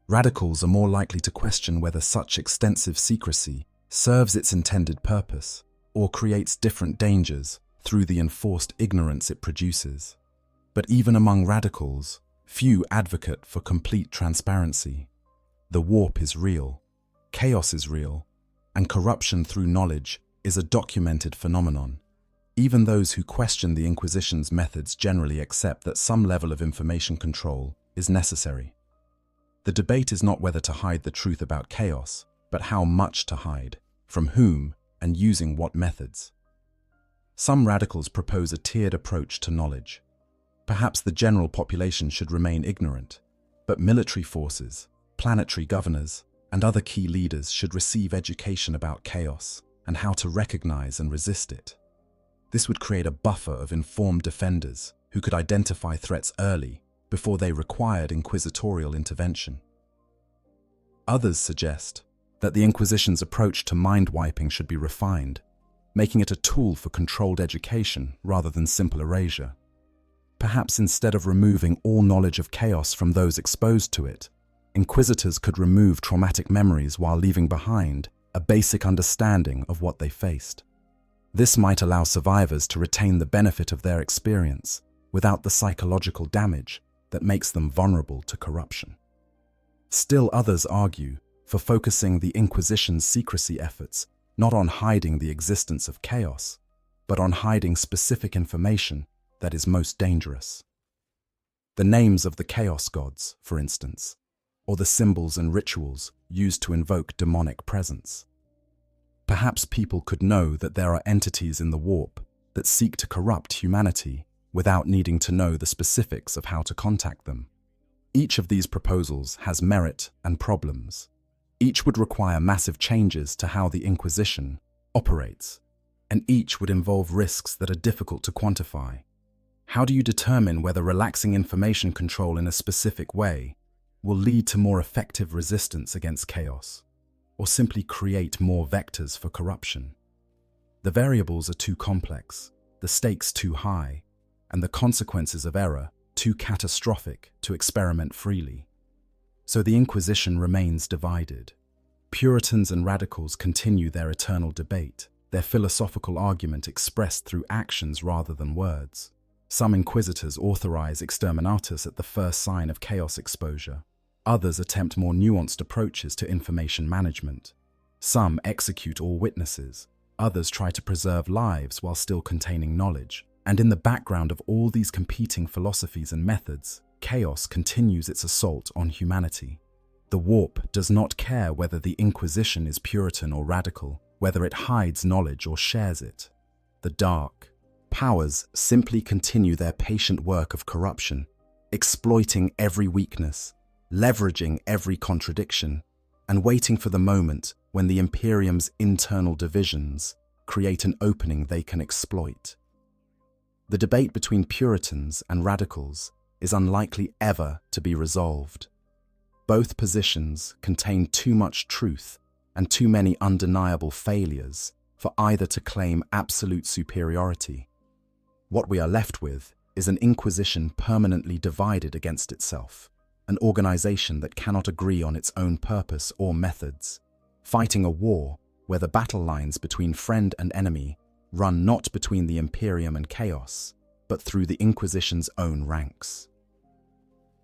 Radicals are more likely to question whether such extensive secrecy serves its intended purpose or creates different dangers through the enforced ignorance it produces. But even among radicals, few advocate for complete transparency. The warp is real, chaos is real, and corruption through knowledge is a documented phenomenon. Even those who question the Inquisition's methods generally accept that some level of information control is necessary. The debate is not whether to hide the truth about chaos, but how much to hide, from whom, and using what methods. Some radicals propose a tiered approach to knowledge. Perhaps the general population should remain ignorant, but military forces, planetary governors, and other key leaders should receive education about chaos and how to recognize and resist it. This would create a buffer of informed defenders who could identify threats early before they required inquisitorial intervention. Others suggest that the Inquisition's approach to mind-wiping should be refined, making it a tool for controlled education rather than simple erasure. Perhaps instead of removing all knowledge of chaos from those exposed to it, inquisitors could remove traumatic memories while leaving behind a basic understanding of what they faced. This might allow survivors to retain the benefit of their experience without the psychological damage that makes them vulnerable to corruption. Still others argue for focusing the Inquisition's secrecy efforts not on hiding the existence of chaos, but on hiding specific information that is most dangerous. The names of the chaos gods, for instance, or the symbols and rituals used to invoke demonic presence. Perhaps people could know that there are entities in the warp that seek to corrupt humanity without needing to know the specifics of how to contact them. Each of these proposals has merit and problems. Each would require massive changes to how the Inquisition operates, and each would involve risks that are difficult to quantify. How do you determine whether relaxing information control in a specific way will lead to more effective resistance against chaos, or simply create more vectors for corruption? The variables are too complex, the stakes too high, and the consequences of error too catastrophic to experiment freely. So the Inquisition remains divided. Puritans and radicals continue their eternal debate, their philosophical argument expressed through actions rather than words. Some inquisitors authorize exterminatus at the first sign of chaos exposure. Others attempt more nuanced approaches to information management. Some execute all witnesses. Others try to preserve lives while still containing knowledge. And in the background of all these competing philosophies and methods, chaos continues its assault on humanity. The warp does not care whether the Inquisition is Puritan or radical, whether it hides knowledge or shares it. The dark powers simply continue their patient work of corruption, exploiting every weakness, leveraging every contradiction, and waiting for the moment when the Imperium's internal divisions create an opening they can exploit. The debate between Puritans and radicals is unlikely ever to be resolved. Both positions contain too much truth and too many undeniable failures for either to claim absolute superiority. What we are left with is an Inquisition permanently divided against itself, an organization that cannot agree on its own purpose or methods, fighting a war where the battle lines between friend and enemy run not between the Imperium and chaos, but through the Inquisition's own ranks.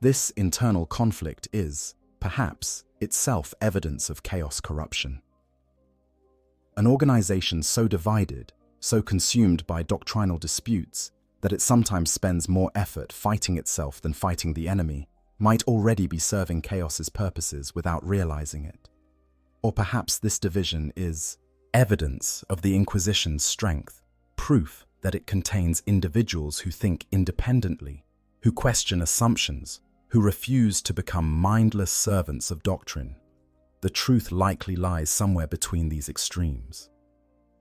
This internal conflict is, perhaps, itself evidence of chaos corruption. An organization so divided, so consumed by doctrinal disputes, that it sometimes spends more effort fighting itself than fighting the enemy, might already be serving chaos's purposes without realizing it. Or perhaps this division is evidence of the Inquisition's strength, proof that it contains individuals who think independently, who question assumptions, who refuse to become mindless servants of doctrine. The truth likely lies somewhere between these extremes.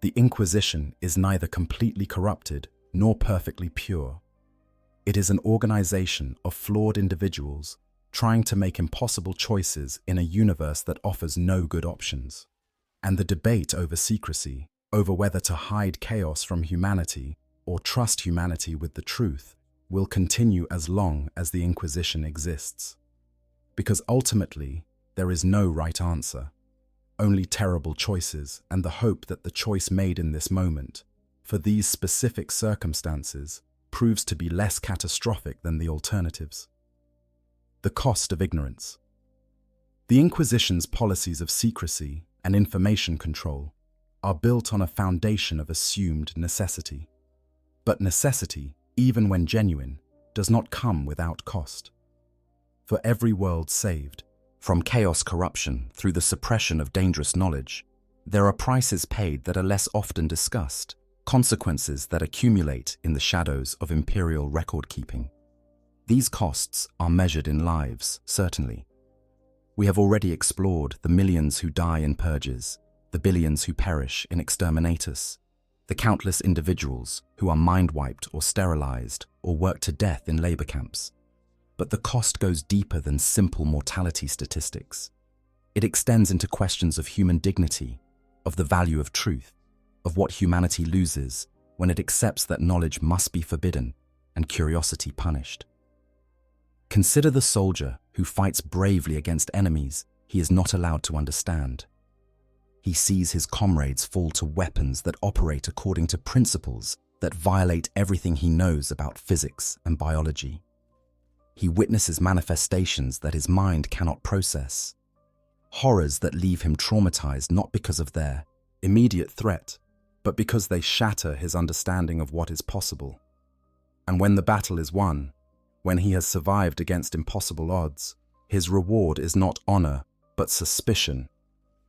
The Inquisition is neither completely corrupted nor perfectly pure. It is an organization of flawed individuals trying to make impossible choices in a universe that offers no good options. And the debate over secrecy, over whether to hide chaos from humanity or trust humanity with the truth, will continue as long as the Inquisition exists. Because ultimately, there is no right answer, only terrible choices and the hope that the choice made in this moment, for these specific circumstances, proves to be less catastrophic than the alternatives. The cost of ignorance. The Inquisition's policies of secrecy and information control are built on a foundation of assumed necessity. But necessity, even when genuine, does not come without cost. For every world saved, from chaos corruption through the suppression of dangerous knowledge, there are prices paid that are less often discussed, consequences that accumulate in the shadows of imperial record-keeping. These costs are measured in lives, certainly. We have already explored the millions who die in purges, the billions who perish in exterminatus, the countless individuals who are mind-wiped or sterilized or worked to death in labor camps. But the cost goes deeper than simple mortality statistics. It extends into questions of human dignity, of the value of truth, of what humanity loses when it accepts that knowledge must be forbidden and curiosity punished. Consider the soldier who fights bravely against enemies he is not allowed to understand. He sees his comrades fall to weapons that operate according to principles that violate everything he knows about physics and biology. He witnesses manifestations that his mind cannot process, horrors that leave him traumatized not because of their immediate threat, but because they shatter his understanding of what is possible. And when the battle is won, when he has survived against impossible odds, his reward is not honor, but suspicion.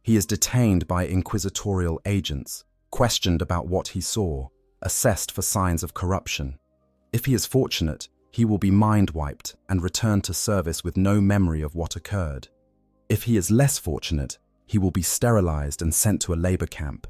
He is detained by inquisitorial agents, questioned about what he saw, assessed for signs of corruption. If he is fortunate, he will be mind-wiped and return to service with no memory of what occurred. If he is less fortunate, he will be sterilized and sent to a labor camp.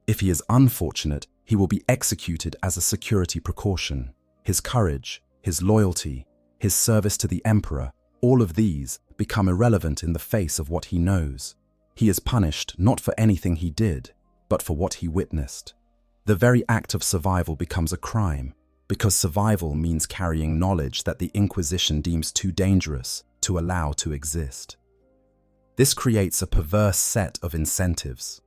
If he is unfortunate, he will be executed as a security precaution. His courage, his loyalty, his service to the emperor, all of these become irrelevant in the face of what he knows. He is punished not for anything he did, but for what he witnessed. The very act of survival becomes a crime, because survival means carrying knowledge that the Inquisition deems too dangerous to allow to exist. This creates a perverse set of incentives.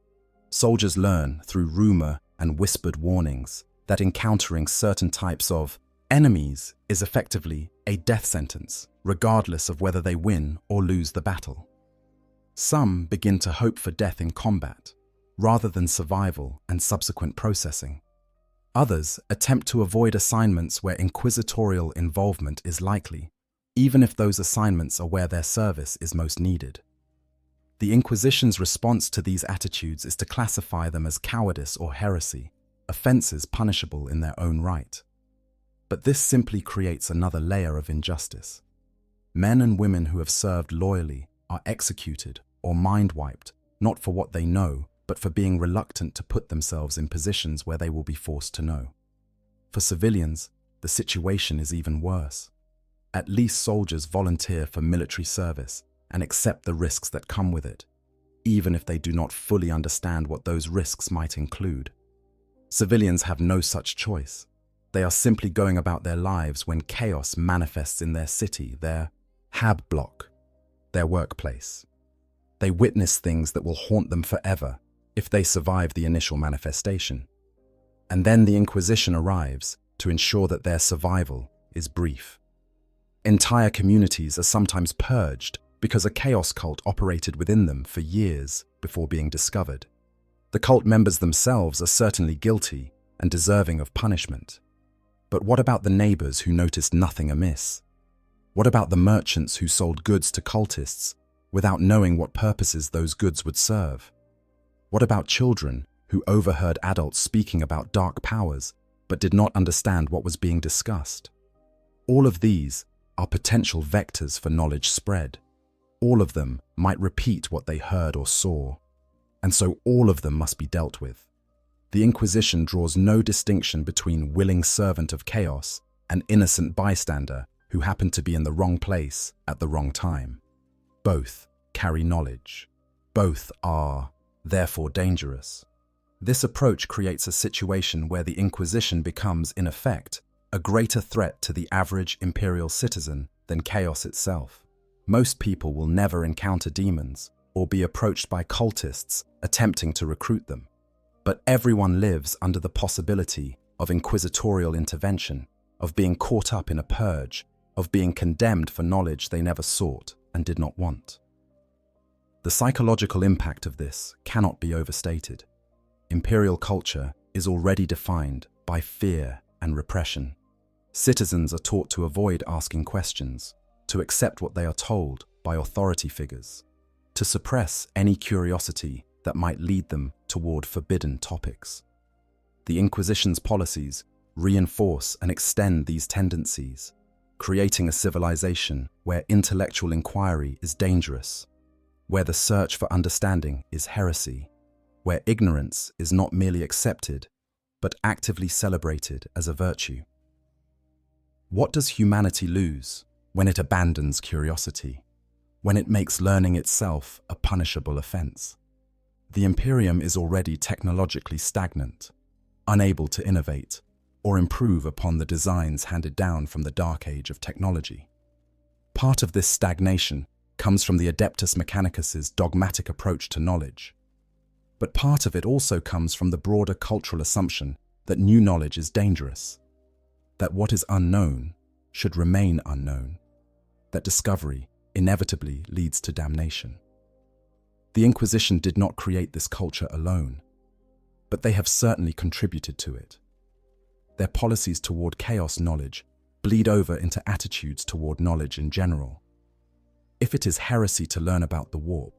Soldiers learn through rumor and whispered warnings that encountering certain types of enemies is effectively a death sentence, regardless of whether they win or lose the battle. Some begin to hope for death in combat, rather than survival and subsequent processing. Others attempt to avoid assignments where inquisitorial involvement is likely, even if those assignments are where their service is most needed. The Inquisition's response to these attitudes is to classify them as cowardice or heresy, offenses punishable in their own right. But this simply creates another layer of injustice. Men and women who have served loyally are executed or mind-wiped, not for what they know, but for being reluctant to put themselves in positions where they will be forced to know. For civilians, the situation is even worse. At least soldiers volunteer for military service and accept the risks that come with it, even if they do not fully understand what those risks might include. Civilians have no such choice. They are simply going about their lives when chaos manifests in their city, their hab block, their workplace. They witness things that will haunt them forever if they survive the initial manifestation. And then the Inquisition arrives to ensure that their survival is brief. Entire communities are sometimes purged because a chaos cult operated within them for years before being discovered. The cult members themselves are certainly guilty and deserving of punishment. But what about the neighbors who noticed nothing amiss? What about the merchants who sold goods to cultists without knowing what purposes those goods would serve? What about children who overheard adults speaking about dark powers but did not understand what was being discussed? All of these are potential vectors for knowledge spread. All of them might repeat what they heard or saw, and so all of them must be dealt with. The Inquisition draws no distinction between willing servant of chaos and innocent bystander who happened to be in the wrong place at the wrong time. Both carry knowledge. Both are, therefore, dangerous. This approach creates a situation where the Inquisition becomes, in effect, a greater threat to the average imperial citizen than chaos itself. Most people will never encounter demons or be approached by cultists attempting to recruit them. But everyone lives under the possibility of inquisitorial intervention, of being caught up in a purge, of being condemned for knowledge they never sought and did not want. The psychological impact of this cannot be overstated. Imperial culture is already defined by fear and repression. Citizens are taught to avoid asking questions, to accept what they are told by authority figures, to suppress any curiosity that might lead them toward forbidden topics. The Inquisition's policies reinforce and extend these tendencies, creating a civilization where intellectual inquiry is dangerous, where the search for understanding is heresy, where ignorance is not merely accepted, but actively celebrated as a virtue. What does humanity lose when it abandons curiosity, when it makes learning itself a punishable offense? The Imperium is already technologically stagnant, unable to innovate or improve upon the designs handed down from the dark age of technology. Part of this stagnation comes from the Adeptus Mechanicus's dogmatic approach to knowledge. But part of it also comes from the broader cultural assumption that new knowledge is dangerous, that what is unknown should remain unknown, that discovery inevitably leads to damnation. The Inquisition did not create this culture alone, but they have certainly contributed to it. Their policies toward chaos knowledge bleed over into attitudes toward knowledge in general. If it is heresy to learn about the warp,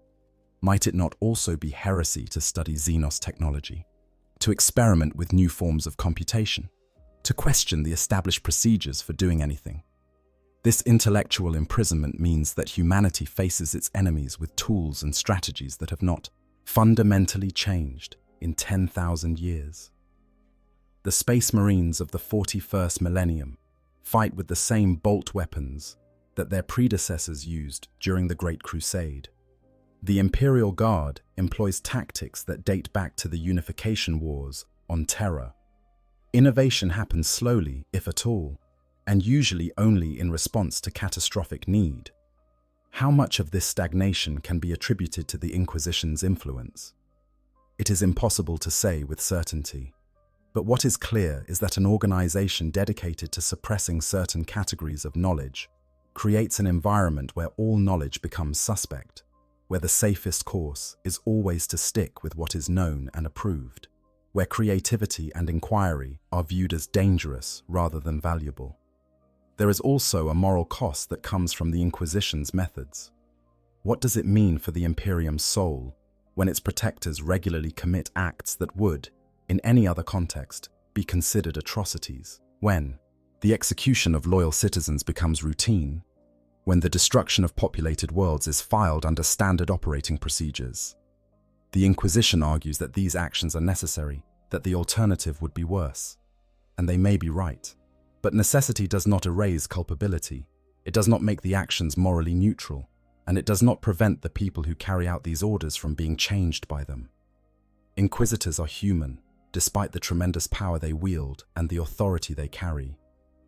might it not also be heresy to study Xenos technology, to experiment with new forms of computation, to question the established procedures for doing anything? This intellectual imprisonment means that humanity faces its enemies with tools and strategies that have not fundamentally changed in 10,000 years. The Space Marines of the 41st Millennium fight with the same bolt weapons that their predecessors used during the Great Crusade. The Imperial Guard employs tactics that date back to the Unification Wars on Terra. Innovation happens slowly, if at all, and usually only in response to catastrophic need. How much of this stagnation can be attributed to the Inquisition's influence? It is impossible to say with certainty. But what is clear is that an organization dedicated to suppressing certain categories of knowledge creates an environment where all knowledge becomes suspect, where the safest course is always to stick with what is known and approved, where creativity and inquiry are viewed as dangerous rather than valuable. There is also a moral cost that comes from the Inquisition's methods. What does it mean for the Imperium's soul when its protectors regularly commit acts that would, in any other context, be considered atrocities? When the execution of loyal citizens becomes routine, when the destruction of populated worlds is filed under standard operating procedures. The Inquisition argues that these actions are necessary, that the alternative would be worse. And they may be right. But necessity does not erase culpability. It does not make the actions morally neutral, and it does not prevent the people who carry out these orders from being changed by them. Inquisitors are human, despite the tremendous power they wield and the authority they carry.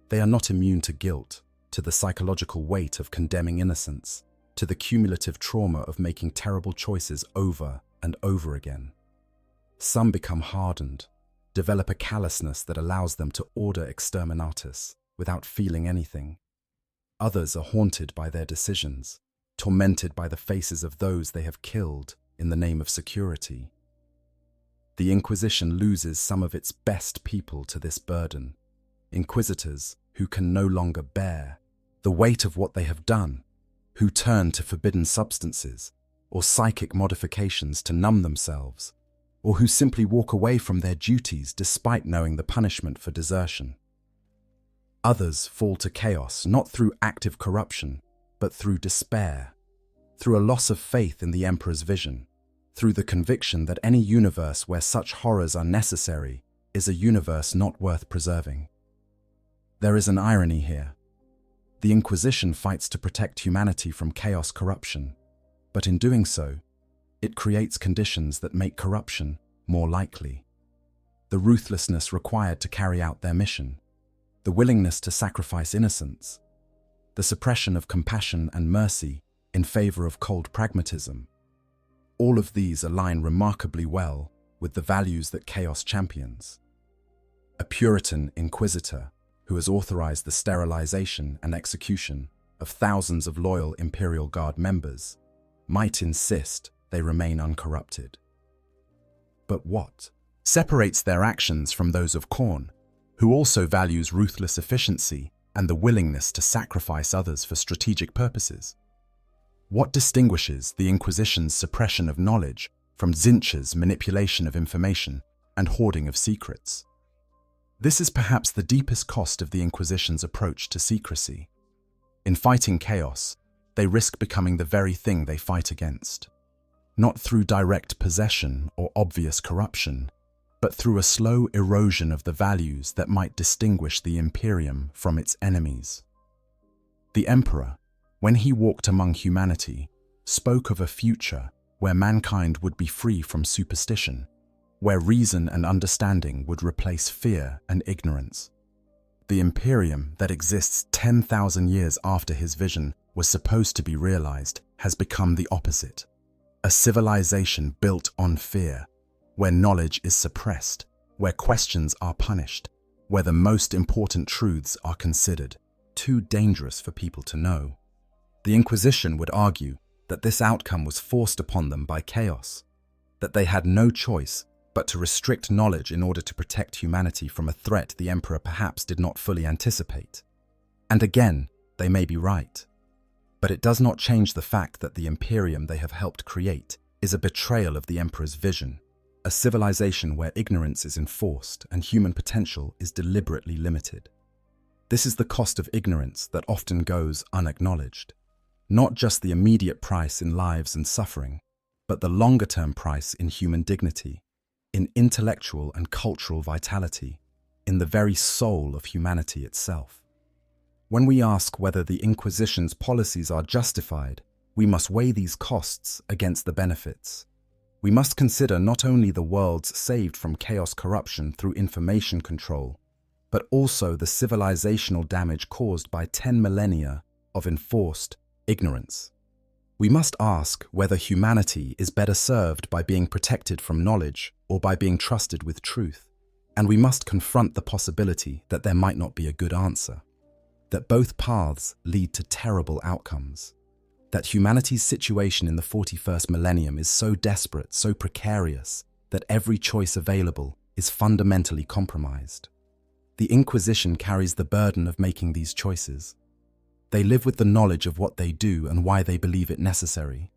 They are not immune to guilt, to the psychological weight of condemning innocence, to the cumulative trauma of making terrible choices over and over again. Some become hardened, develop a callousness that allows them to order exterminatus without feeling anything. Others are haunted by their decisions, tormented by the faces of those they have killed in the name of security. The Inquisition loses some of its best people to this burden, inquisitors who can no longer bear the weight of what they have done, who turn to forbidden substances or psychic modifications to numb themselves, or who simply walk away from their duties despite knowing the punishment for desertion. Others fall to chaos not through active corruption, but through despair, through a loss of faith in the Emperor's vision, through the conviction that any universe where such horrors are necessary is a universe not worth preserving. There is an irony here. The Inquisition fights to protect humanity from chaos corruption, but in doing so, it creates conditions that make corruption more likely. The ruthlessness required to carry out their mission, the willingness to sacrifice innocence, the suppression of compassion and mercy in favor of cold pragmatism. All of these align remarkably well with the values that chaos champions. A Puritan inquisitor who has authorized the sterilization and execution of thousands of loyal Imperial Guard members might insist they remain uncorrupted. But what separates their actions from those of Khorne, who also values ruthless efficiency and the willingness to sacrifice others for strategic purposes? What distinguishes the Inquisition's suppression of knowledge from Tzeentch's manipulation of information and hoarding of secrets? This is perhaps the deepest cost of the Inquisition's approach to secrecy. In fighting chaos, they risk becoming the very thing they fight against. Not through direct possession or obvious corruption, but through a slow erosion of the values that might distinguish the Imperium from its enemies. The Emperor, when he walked among humanity, spoke of a future where mankind would be free from superstition, where reason and understanding would replace fear and ignorance. The Imperium that exists 10,000 years after his vision was supposed to be realized has become the opposite. A civilization built on fear, where knowledge is suppressed, where questions are punished, where the most important truths are considered too dangerous for people to know. The Inquisition would argue that this outcome was forced upon them by chaos, that they had no choice but to restrict knowledge in order to protect humanity from a threat the Emperor perhaps did not fully anticipate. And again, they may be right. But it does not change the fact that the Imperium they have helped create is a betrayal of the Emperor's vision, a civilization where ignorance is enforced and human potential is deliberately limited. This is the cost of ignorance that often goes unacknowledged. Not just the immediate price in lives and suffering, but the longer-term price in human dignity, in intellectual and cultural vitality, in the very soul of humanity itself. When we ask whether the Inquisition's policies are justified, we must weigh these costs against the benefits. We must consider not only the worlds saved from chaos corruption through information control, but also the civilizational damage caused by 10 millennia of enforced ignorance. We must ask whether humanity is better served by being protected from knowledge or by being trusted with truth. And we must confront the possibility that there might not be a good answer, that both paths lead to terrible outcomes, that humanity's situation in the 41st millennium is so desperate, so precarious, that every choice available is fundamentally compromised. The Inquisition carries the burden of making these choices. They live with the knowledge of what they do and why they believe it necessary.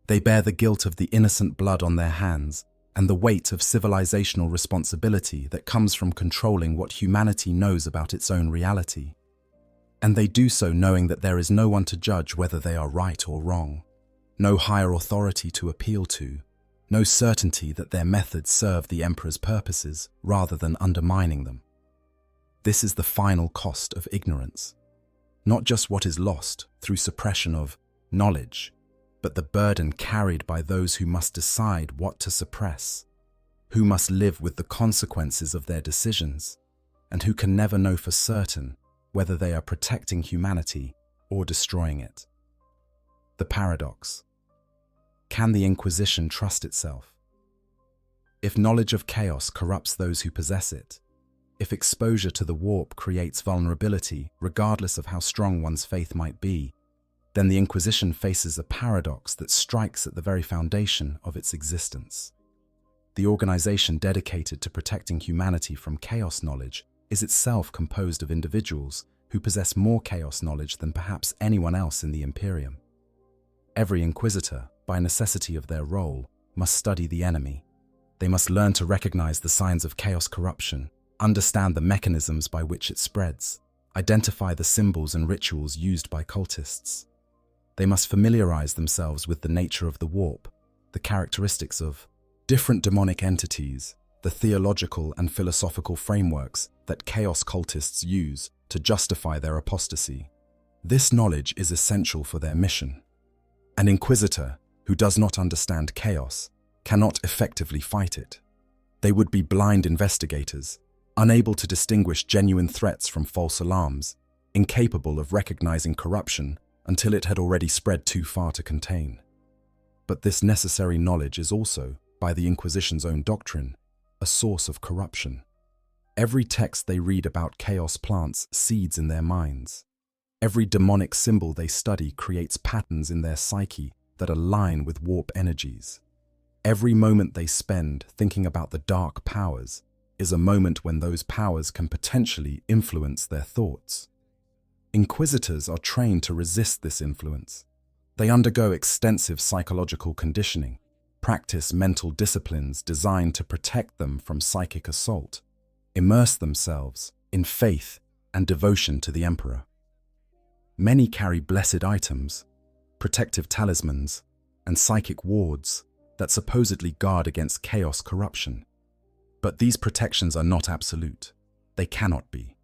They bear the guilt of the innocent blood on their hands and the weight of civilizational responsibility that comes from controlling what humanity knows about its own reality. And they do so knowing that there is no one to judge whether they are right or wrong, no higher authority to appeal to, no certainty that their methods serve the Emperor's purposes rather than undermining them. This is the final cost of ignorance. Not just what is lost through suppression of knowledge, but the burden carried by those who must decide what to suppress, who must live with the consequences of their decisions, and who can never know for certain whether they are protecting humanity or destroying it. The paradox. Can the Inquisition trust itself? If knowledge of chaos corrupts those who possess it, if exposure to the warp creates vulnerability, regardless of how strong one's faith might be, then the Inquisition faces a paradox that strikes at the very foundation of its existence. The organization dedicated to protecting humanity from chaos knowledge is itself composed of individuals who possess more chaos knowledge than perhaps anyone else in the Imperium. Every Inquisitor, by necessity of their role, must study the enemy. They must learn to recognize the signs of chaos corruption, understand the mechanisms by which it spreads, identify the symbols and rituals used by cultists. They must familiarize themselves with the nature of the warp, the characteristics of different demonic entities, the theological and philosophical frameworks that chaos cultists use to justify their apostasy. This knowledge is essential for their mission. An Inquisitor who does not understand chaos cannot effectively fight it. They would be blind investigators, unable to distinguish genuine threats from false alarms, incapable of recognizing corruption until it had already spread too far to contain. But this necessary knowledge is also, by the Inquisition's own doctrine, a source of corruption. Every text they read about chaos plants seeds in their minds. Every demonic symbol they study creates patterns in their psyche that align with warp energies. Every moment they spend thinking about the dark powers is a moment when those powers can potentially influence their thoughts. Inquisitors are trained to resist this influence. They undergo extensive psychological conditioning, practice mental disciplines designed to protect them from psychic assault, immerse themselves in faith and devotion to the Emperor. Many carry blessed items, protective talismans, and psychic wards that supposedly guard against chaos corruption. But these protections are not absolute. They cannot be.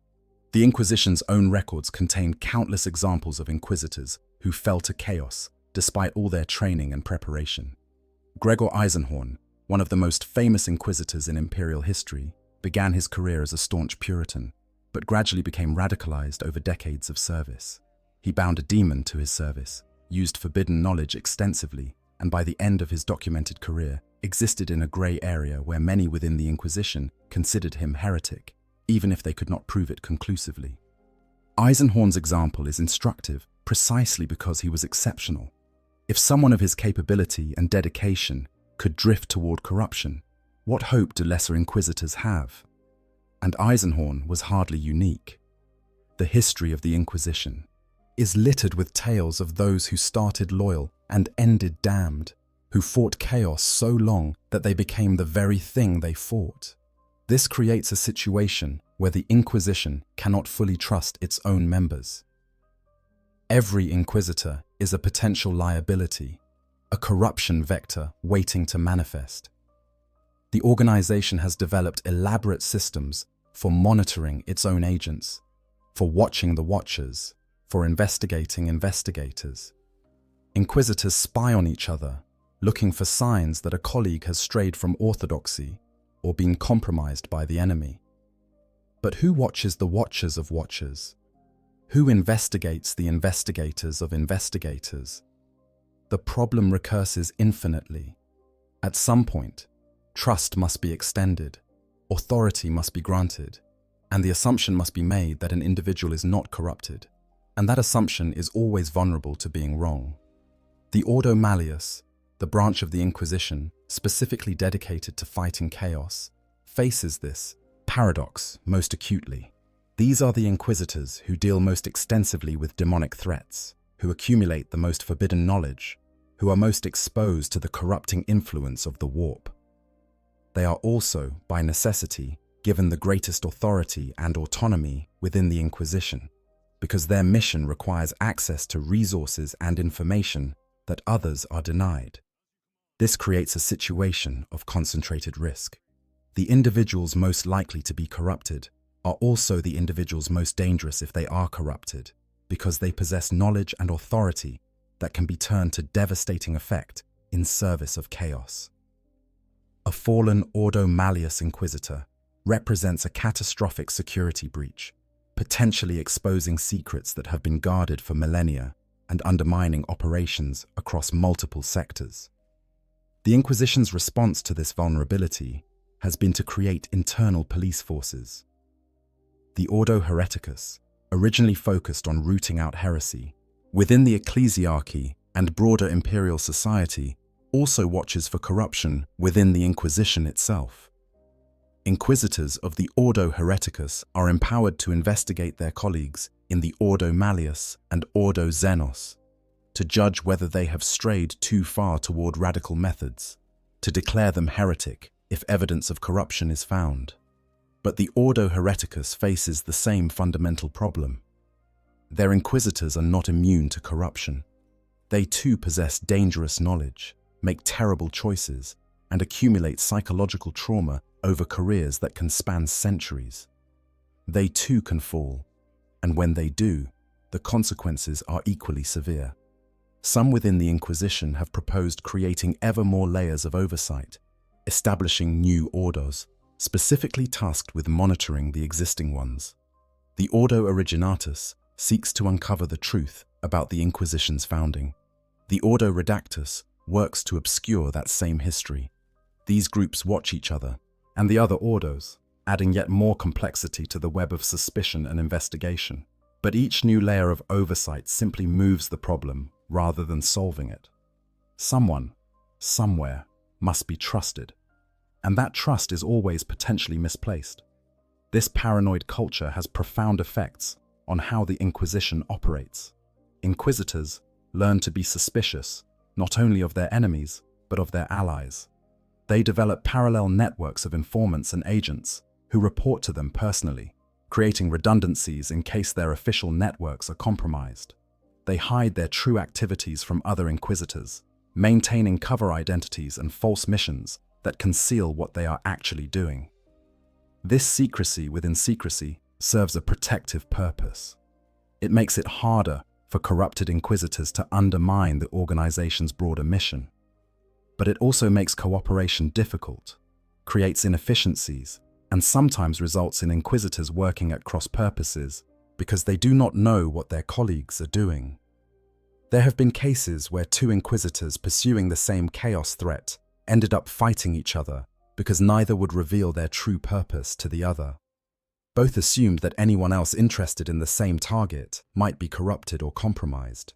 The Inquisition's own records contain countless examples of inquisitors who fell to chaos despite all their training and preparation. Gregor Eisenhorn, one of the most famous inquisitors in imperial history, began his career as a staunch Puritan, but gradually became radicalized over decades of service. He bound a demon to his service, used forbidden knowledge extensively, and by the end of his documented career, existed in a grey area where many within the Inquisition considered him heretic, even if they could not prove it conclusively. Eisenhorn's example is instructive precisely because he was exceptional. If someone of his capability and dedication could drift toward corruption, what hope do lesser inquisitors have? And Eisenhorn was hardly unique. The history of the Inquisition is littered with tales of those who started loyal and ended damned, who fought chaos so long that they became the very thing they fought. This creates a situation where the Inquisition cannot fully trust its own members. Every inquisitor is a potential liability, a corruption vector waiting to manifest. The organization has developed elaborate systems for monitoring its own agents, for watching the watchers, for investigating investigators. Inquisitors spy on each other, looking for signs that a colleague has strayed from orthodoxy or been compromised by the enemy. But who watches the watchers of watchers? Who investigates the investigators of investigators? the problem recurses infinitely. At some point, trust must be extended, authority must be granted, and the assumption must be made that an individual is not corrupted, and that assumption is always vulnerable to being wrong. The Ordo Malleus, the branch of the Inquisition specifically dedicated to fighting chaos, faces this paradox most acutely. These are the Inquisitors who deal most extensively with demonic threats, who accumulate the most forbidden knowledge, who are most exposed to the corrupting influence of the warp. They are also, by necessity, given the greatest authority and autonomy within the Inquisition, because their mission requires access to resources and information that others are denied. This creates a situation of concentrated risk. The individuals most likely to be corrupted are also the individuals most dangerous if they are corrupted, because they possess knowledge and authority that can be turned to devastating effect in service of chaos. A fallen Ordo Malleus Inquisitor represents a catastrophic security breach, potentially exposing secrets that have been guarded for millennia and undermining operations across multiple sectors. The Inquisition's response to this vulnerability has been to create internal police forces. The Ordo Hereticus, originally focused on rooting out heresy, within the ecclesiarchy and broader imperial society, also watches for corruption within the Inquisition itself. Inquisitors of the Ordo Hereticus are empowered to investigate their colleagues in the Ordo Malleus and Ordo Xenos, to judge whether they have strayed too far toward radical methods, to declare them heretic if evidence of corruption is found. But the Ordo Hereticus faces the same fundamental problem. Their inquisitors are not immune to corruption. They too possess dangerous knowledge, make terrible choices, and accumulate psychological trauma over careers that can span centuries. They too can fall, and when they do, the consequences are equally severe. Some within the Inquisition have proposed creating ever more layers of oversight, establishing new orders, specifically tasked with monitoring the existing ones. The Ordo Originatus seeks to uncover the truth about the Inquisition's founding. The Ordo Redactus works to obscure that same history. These groups watch each other and the other ordos, adding yet more complexity to the web of suspicion and investigation. But each new layer of oversight simply moves the problem rather than solving it. Someone, somewhere, must be trusted, and that trust is always potentially misplaced. This paranoid culture has profound effects on how the Inquisition operates. Inquisitors learn to be suspicious not only of their enemies, but of their allies. They develop parallel networks of informants and agents who report to them personally, creating redundancies in case their official networks are compromised. They hide their true activities from other inquisitors, maintaining cover identities and false missions that conceal what they are actually doing. This secrecy within secrecy serves a protective purpose. It makes it harder for corrupted inquisitors to undermine the organization's broader mission. But it also makes cooperation difficult, creates inefficiencies, and sometimes results in inquisitors working at cross purposes because they do not know what their colleagues are doing. There have been cases where two inquisitors pursuing the same chaos threat ended up fighting each other because neither would reveal their true purpose to the other. Both assumed that anyone else interested in the same target might be corrupted or compromised.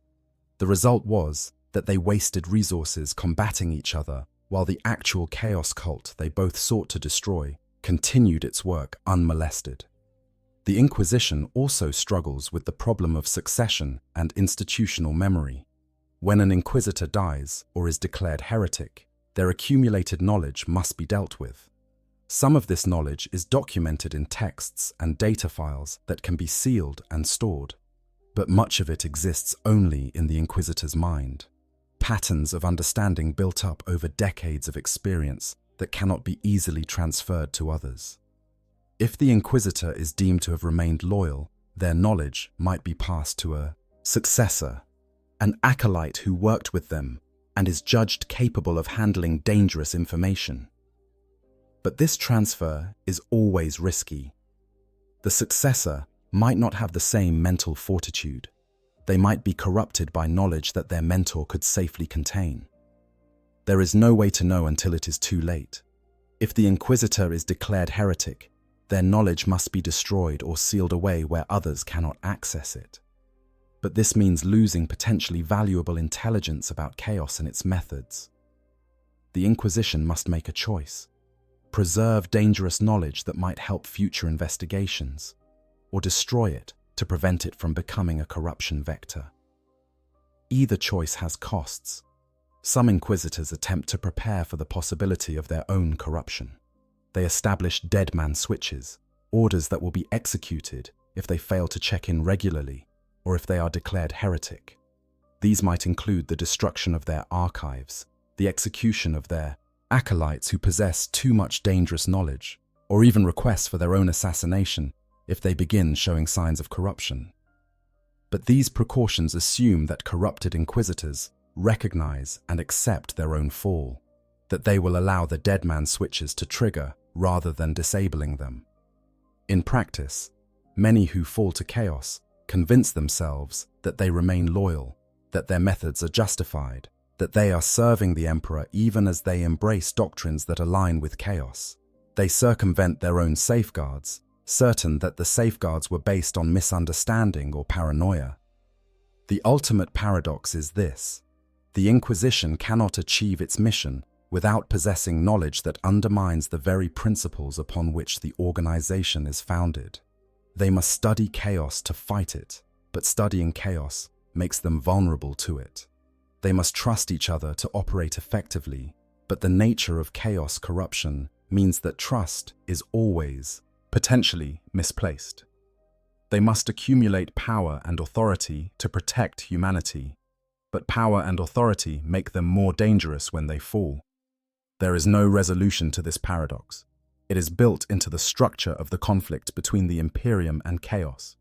The result was that they wasted resources combating each other while the actual chaos cult they both sought to destroy continued its work unmolested. The Inquisition also struggles with the problem of succession and institutional memory. When an inquisitor dies or is declared heretic, their accumulated knowledge must be dealt with. Some of this knowledge is documented in texts and data files that can be sealed and stored, but much of it exists only in the inquisitor's mind. Patterns of understanding built up over decades of experience that cannot be easily transferred to others. If the inquisitor is deemed to have remained loyal, their knowledge might be passed to a successor, an acolyte who worked with them and is judged capable of handling dangerous information. But this transfer is always risky. The successor might not have the same mental fortitude. They might be corrupted by knowledge that their mentor could safely contain. There is no way to know until it is too late. If the Inquisitor is declared heretic, their knowledge must be destroyed or sealed away where others cannot access it. But this means losing potentially valuable intelligence about chaos and its methods. The Inquisition must make a choice: preserve dangerous knowledge that might help future investigations, or destroy it to prevent it from becoming a corruption vector. Either choice has costs. Some Inquisitors attempt to prepare for the possibility of their own corruption. They establish dead man switches, orders that will be executed if they fail to check in regularly or if they are declared heretic. These might include the destruction of their archives, the execution of their acolytes who possess too much dangerous knowledge, or even requests for their own assassination if they begin showing signs of corruption. But these precautions assume that corrupted Inquisitors recognize and accept their own fall, that they will allow the dead man switches to trigger rather than disabling them. In practice, many who fall to chaos convince themselves that they remain loyal, that their methods are justified, that they are serving the Emperor even as they embrace doctrines that align with chaos. They circumvent their own safeguards, certain that the safeguards were based on misunderstanding or paranoia. The ultimate paradox is this: the Inquisition cannot achieve its mission without possessing knowledge that undermines the very principles upon which the organization is founded. They must study chaos to fight it, but studying chaos makes them vulnerable to it. They must trust each other to operate effectively, but the nature of chaos corruption means that trust is always potentially misplaced. They must accumulate power and authority to protect humanity, but power and authority make them more dangerous when they fall. There is no resolution to this paradox. It is built into the structure of the conflict between the Imperium and chaos.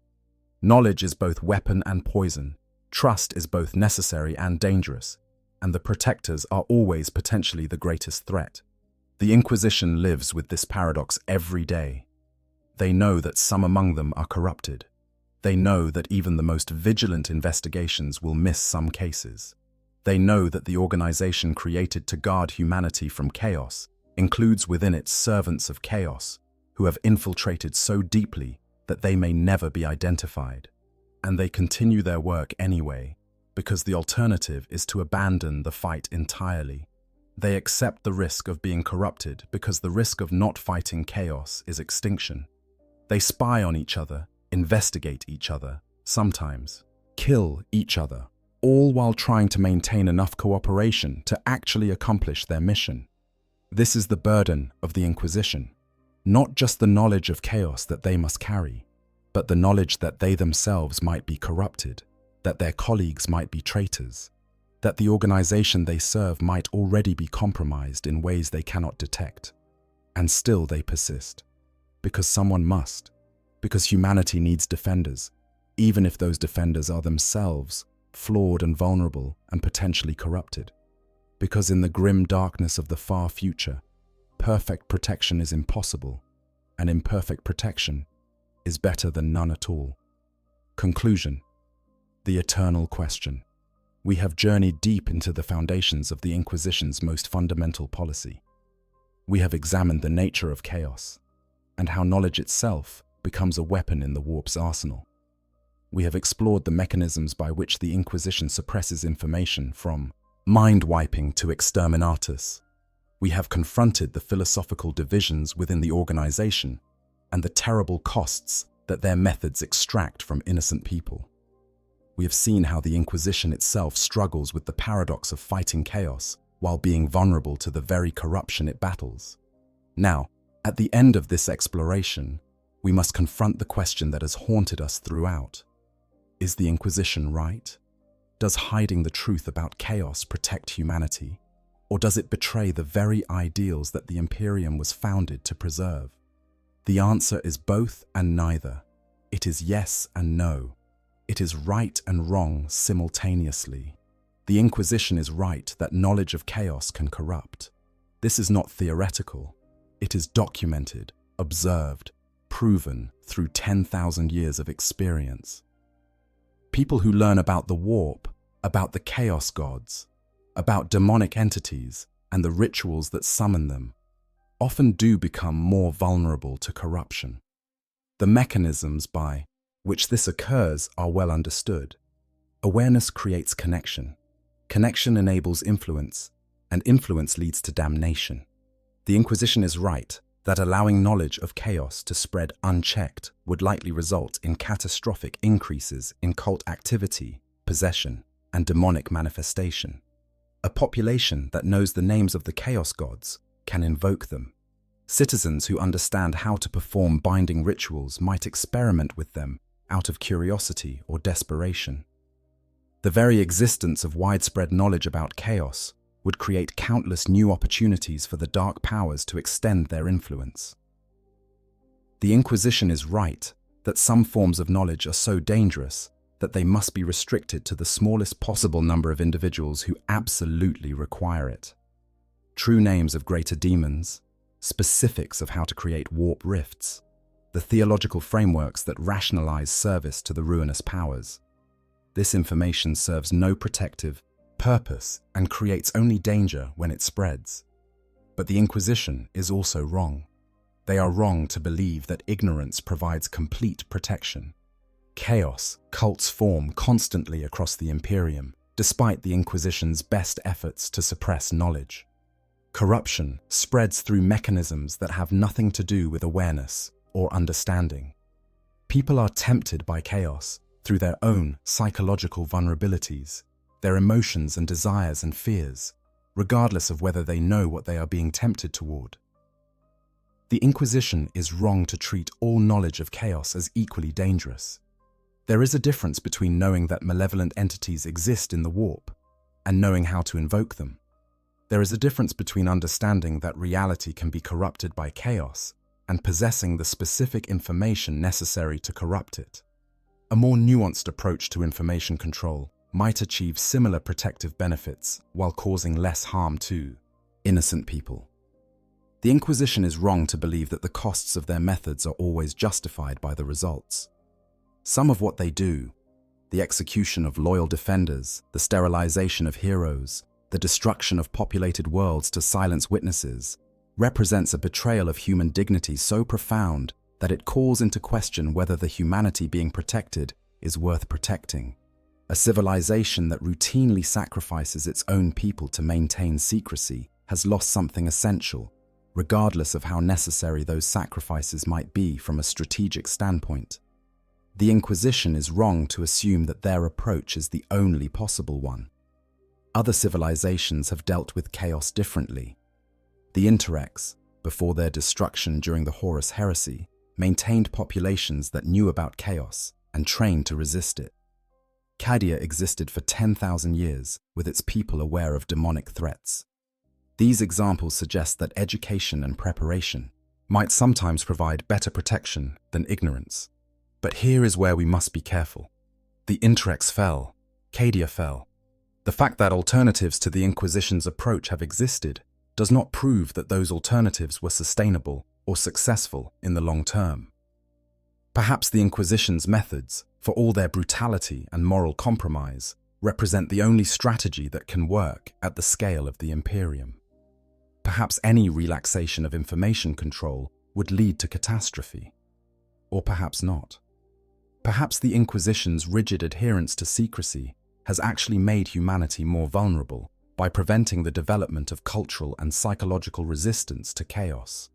Knowledge is both weapon and poison. Trust is both necessary and dangerous, and the protectors are always potentially the greatest threat. The Inquisition lives with this paradox every day. They know that some among them are corrupted. They know that even the most vigilant investigations will miss some cases. They know that the organization created to guard humanity from chaos includes within it servants of chaos who have infiltrated so deeply that they may never be identified. And they continue their work anyway, because the alternative is to abandon the fight entirely. They accept the risk of being corrupted because the risk of not fighting chaos is extinction. They spy on each other, investigate each other, sometimes kill each other, all while trying to maintain enough cooperation to actually accomplish their mission. This is the burden of the Inquisition, not just the knowledge of chaos that they must carry, but the knowledge that they themselves might be corrupted, that their colleagues might be traitors, that the organization they serve might already be compromised in ways they cannot detect. And still they persist, because someone must, because humanity needs defenders, even if those defenders are themselves flawed and vulnerable and potentially corrupted. Because in the grim darkness of the far future, perfect protection is impossible, and imperfect protection is better than none at all. Conclusion: the eternal question. We have journeyed deep into the foundations of the Inquisition's most fundamental policy. We have examined the nature of chaos, and how knowledge itself becomes a weapon in the warp's arsenal. We have explored the mechanisms by which the Inquisition suppresses information, from mind-wiping to exterminatus. We have confronted the philosophical divisions within the organization and the terrible costs that their methods extract from innocent people. We have seen how the Inquisition itself struggles with the paradox of fighting chaos while being vulnerable to the very corruption it battles. Now, at the end of this exploration, we must confront the question that has haunted us throughout. Is the Inquisition right? Does hiding the truth about chaos protect humanity? Or does it betray the very ideals that the Imperium was founded to preserve? The answer is both and neither. It is yes and no. It is right and wrong simultaneously. The Inquisition is right that knowledge of chaos can corrupt. This is not theoretical. It is documented, observed, proven through 10,000 years of experience. People who learn about the warp, about the chaos gods, about demonic entities and the rituals that summon them, often do become more vulnerable to corruption. The mechanisms by which this occurs are well understood. Awareness creates connection. Connection enables influence, and influence leads to damnation. The Inquisition is right that allowing knowledge of chaos to spread unchecked would likely result in catastrophic increases in cult activity, possession, and demonic manifestation. A population that knows the names of the chaos gods can invoke them. Citizens who understand how to perform binding rituals might experiment with them out of curiosity or desperation. The very existence of widespread knowledge about chaos would create countless new opportunities for the dark powers to extend their influence. The Inquisition is right that some forms of knowledge are so dangerous that they must be restricted to the smallest possible number of individuals who absolutely require it. True names of greater demons, specifics of how to create warp rifts, the theological frameworks that rationalize service to the ruinous powers. This information serves no protective purpose and creates only danger when it spreads. But the Inquisition is also wrong. They are wrong to believe that ignorance provides complete protection. Chaos cults form constantly across the Imperium, despite the Inquisition's best efforts to suppress knowledge. Corruption spreads through mechanisms that have nothing to do with awareness or understanding. People are tempted by chaos through their own psychological vulnerabilities, their emotions and desires and fears, regardless of whether they know what they are being tempted toward. The Inquisition is wrong to treat all knowledge of chaos as equally dangerous. There is a difference between knowing that malevolent entities exist in the warp and knowing how to invoke them. There is a difference between understanding that reality can be corrupted by chaos and possessing the specific information necessary to corrupt it. A more nuanced approach to information control might achieve similar protective benefits while causing less harm to innocent people. The Inquisition is wrong to believe that the costs of their methods are always justified by the results. Some of what they do, the execution of loyal defenders, the sterilization of heroes, the destruction of populated worlds to silence witnesses, represents a betrayal of human dignity so profound that it calls into question whether the humanity being protected is worth protecting. A civilization that routinely sacrifices its own people to maintain secrecy has lost something essential, regardless of how necessary those sacrifices might be from a strategic standpoint. The Inquisition is wrong to assume that their approach is the only possible one. Other civilizations have dealt with chaos differently. The Interrex, before their destruction during the Horus Heresy, maintained populations that knew about chaos and trained to resist it. Cadia existed for 10,000 years with its people aware of demonic threats. These examples suggest that education and preparation might sometimes provide better protection than ignorance. But here is where we must be careful. The Interrex fell, Cadia fell. The fact that alternatives to the Inquisition's approach have existed does not prove that those alternatives were sustainable or successful in the long term. Perhaps the Inquisition's methods, for all their brutality and moral compromise, represent the only strategy that can work at the scale of the Imperium. Perhaps any relaxation of information control would lead to catastrophe. Or perhaps not. Perhaps the Inquisition's rigid adherence to secrecy has actually made humanity more vulnerable by preventing the development of cultural and psychological resistance to chaos.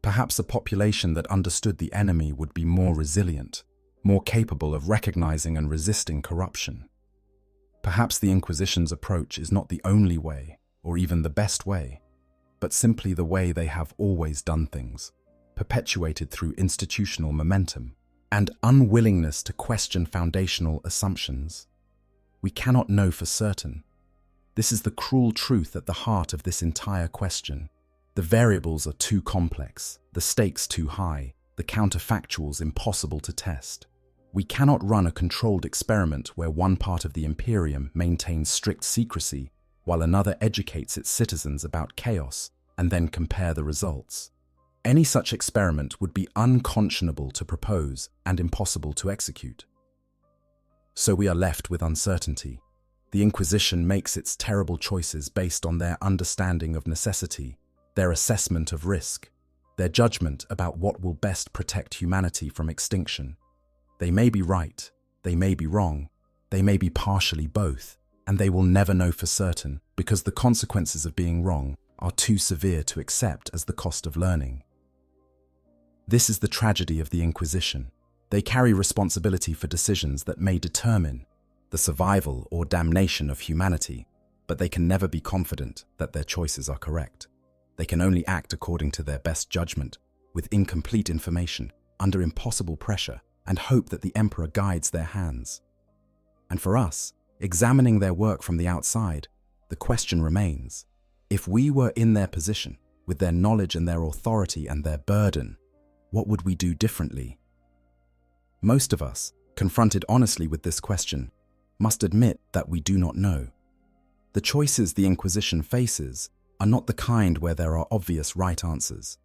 Perhaps a population that understood the enemy would be more resilient, more capable of recognizing and resisting corruption. Perhaps the Inquisition's approach is not the only way, or even the best way, but simply the way they have always done things, perpetuated through institutional momentum and unwillingness to question foundational assumptions. We cannot know for certain. This is the cruel truth at the heart of this entire question. The variables are too complex, the stakes too high, the counterfactuals impossible to test. We cannot run a controlled experiment where one part of the Imperium maintains strict secrecy while another educates its citizens about chaos and then compare the results. Any such experiment would be unconscionable to propose and impossible to execute. So we are left with uncertainty. The Inquisition makes its terrible choices based on their understanding of necessity, their assessment of risk, their judgment about what will best protect humanity from extinction. They may be right, they may be wrong, they may be partially both, and they will never know for certain because the consequences of being wrong are too severe to accept as the cost of learning. This is the tragedy of the Inquisition. They carry responsibility for decisions that may determine the survival or damnation of humanity, but they can never be confident that their choices are correct. They can only act according to their best judgment, with incomplete information, under impossible pressure, and hope that the Emperor guides their hands. And for us, examining their work from the outside, the question remains, if we were in their position, with their knowledge and their authority and their burden, what would we do differently? Most of us, confronted honestly with this question, must admit that we do not know. The choices the Inquisition faces are not the kind where there are obvious right answers.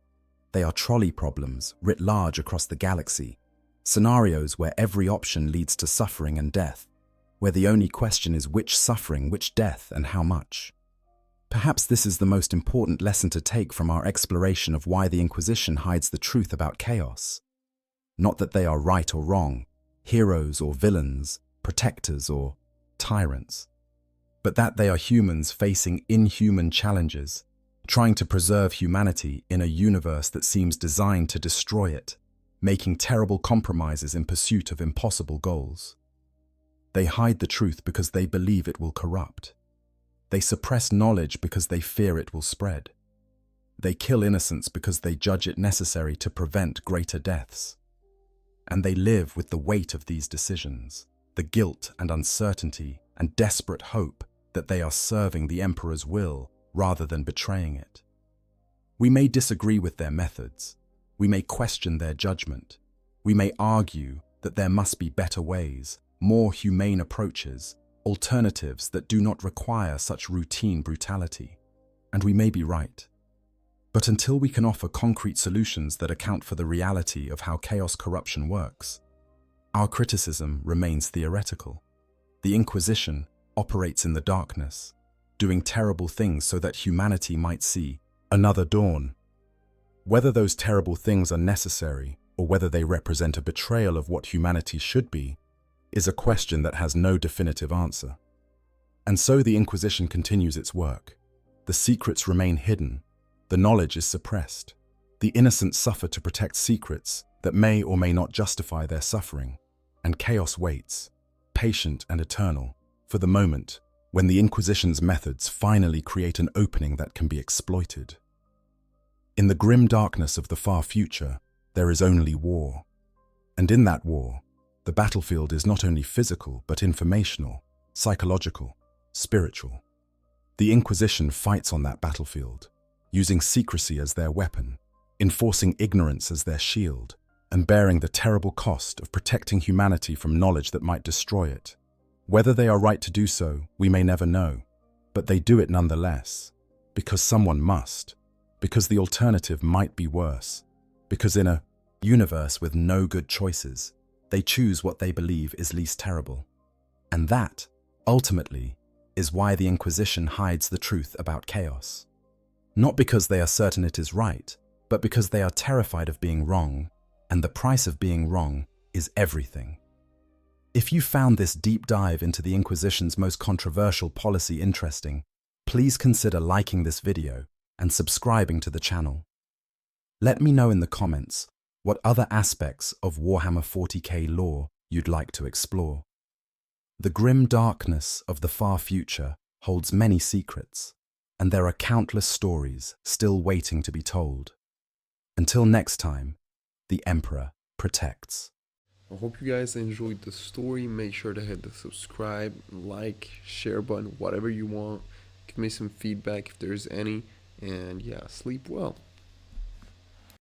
They are trolley problems writ large across the galaxy, scenarios where every option leads to suffering and death, where the only question is which suffering, which death, and how much. Perhaps this is the most important lesson to take from our exploration of why the Inquisition hides the truth about chaos. Not that they are right or wrong, heroes or villains, protectors or tyrants, but that they are humans facing inhuman challenges, trying to preserve humanity in a universe that seems designed to destroy it, making terrible compromises in pursuit of impossible goals. They hide the truth because they believe it will corrupt. They suppress knowledge because they fear it will spread. They kill innocence because they judge it necessary to prevent greater deaths. And they live with the weight of these decisions, the guilt and uncertainty and desperate hope that they are serving the Emperor's will rather than betraying it. We may disagree with their methods. We may question their judgment. We may argue that there must be better ways, more humane approaches, alternatives that do not require such routine brutality. And we may be right. But until we can offer concrete solutions that account for the reality of how chaos corruption works, our criticism remains theoretical. The Inquisition operates in the darkness, doing terrible things so that humanity might see another dawn. Whether those terrible things are necessary or whether they represent a betrayal of what humanity should be, is a question that has no definitive answer. And so the Inquisition continues its work. The secrets remain hidden. The knowledge is suppressed. The innocent suffer to protect secrets that may or may not justify their suffering. And chaos waits, patient and eternal, for the moment when the Inquisition's methods finally create an opening that can be exploited. In the grim darkness of the far future, there is only war. And in that war, the battlefield is not only physical but informational, psychological, spiritual. The Inquisition fights on that battlefield, using secrecy as their weapon, enforcing ignorance as their shield, and bearing the terrible cost of protecting humanity from knowledge that might destroy it. Whether they are right to do so, we may never know, but they do it nonetheless, because someone must, because the alternative might be worse, because in a universe with no good choices, they choose what they believe is least terrible. And that, ultimately, is why the Inquisition hides the truth about chaos. Not because they are certain it is right, but because they are terrified of being wrong, and the price of being wrong is everything. If you found this deep dive into the Inquisition's most controversial policy interesting, please consider liking this video and subscribing to the channel. Let me know in the comments what other aspects of Warhammer 40k lore you'd like to explore. The grim darkness of the far future holds many secrets, and there are countless stories still waiting to be told. Until next time, the Emperor protects.
I hope you guys enjoyed the story. Make sure to hit the subscribe, like, share button, whatever you want. Give me some feedback if there's any. And yeah, sleep well.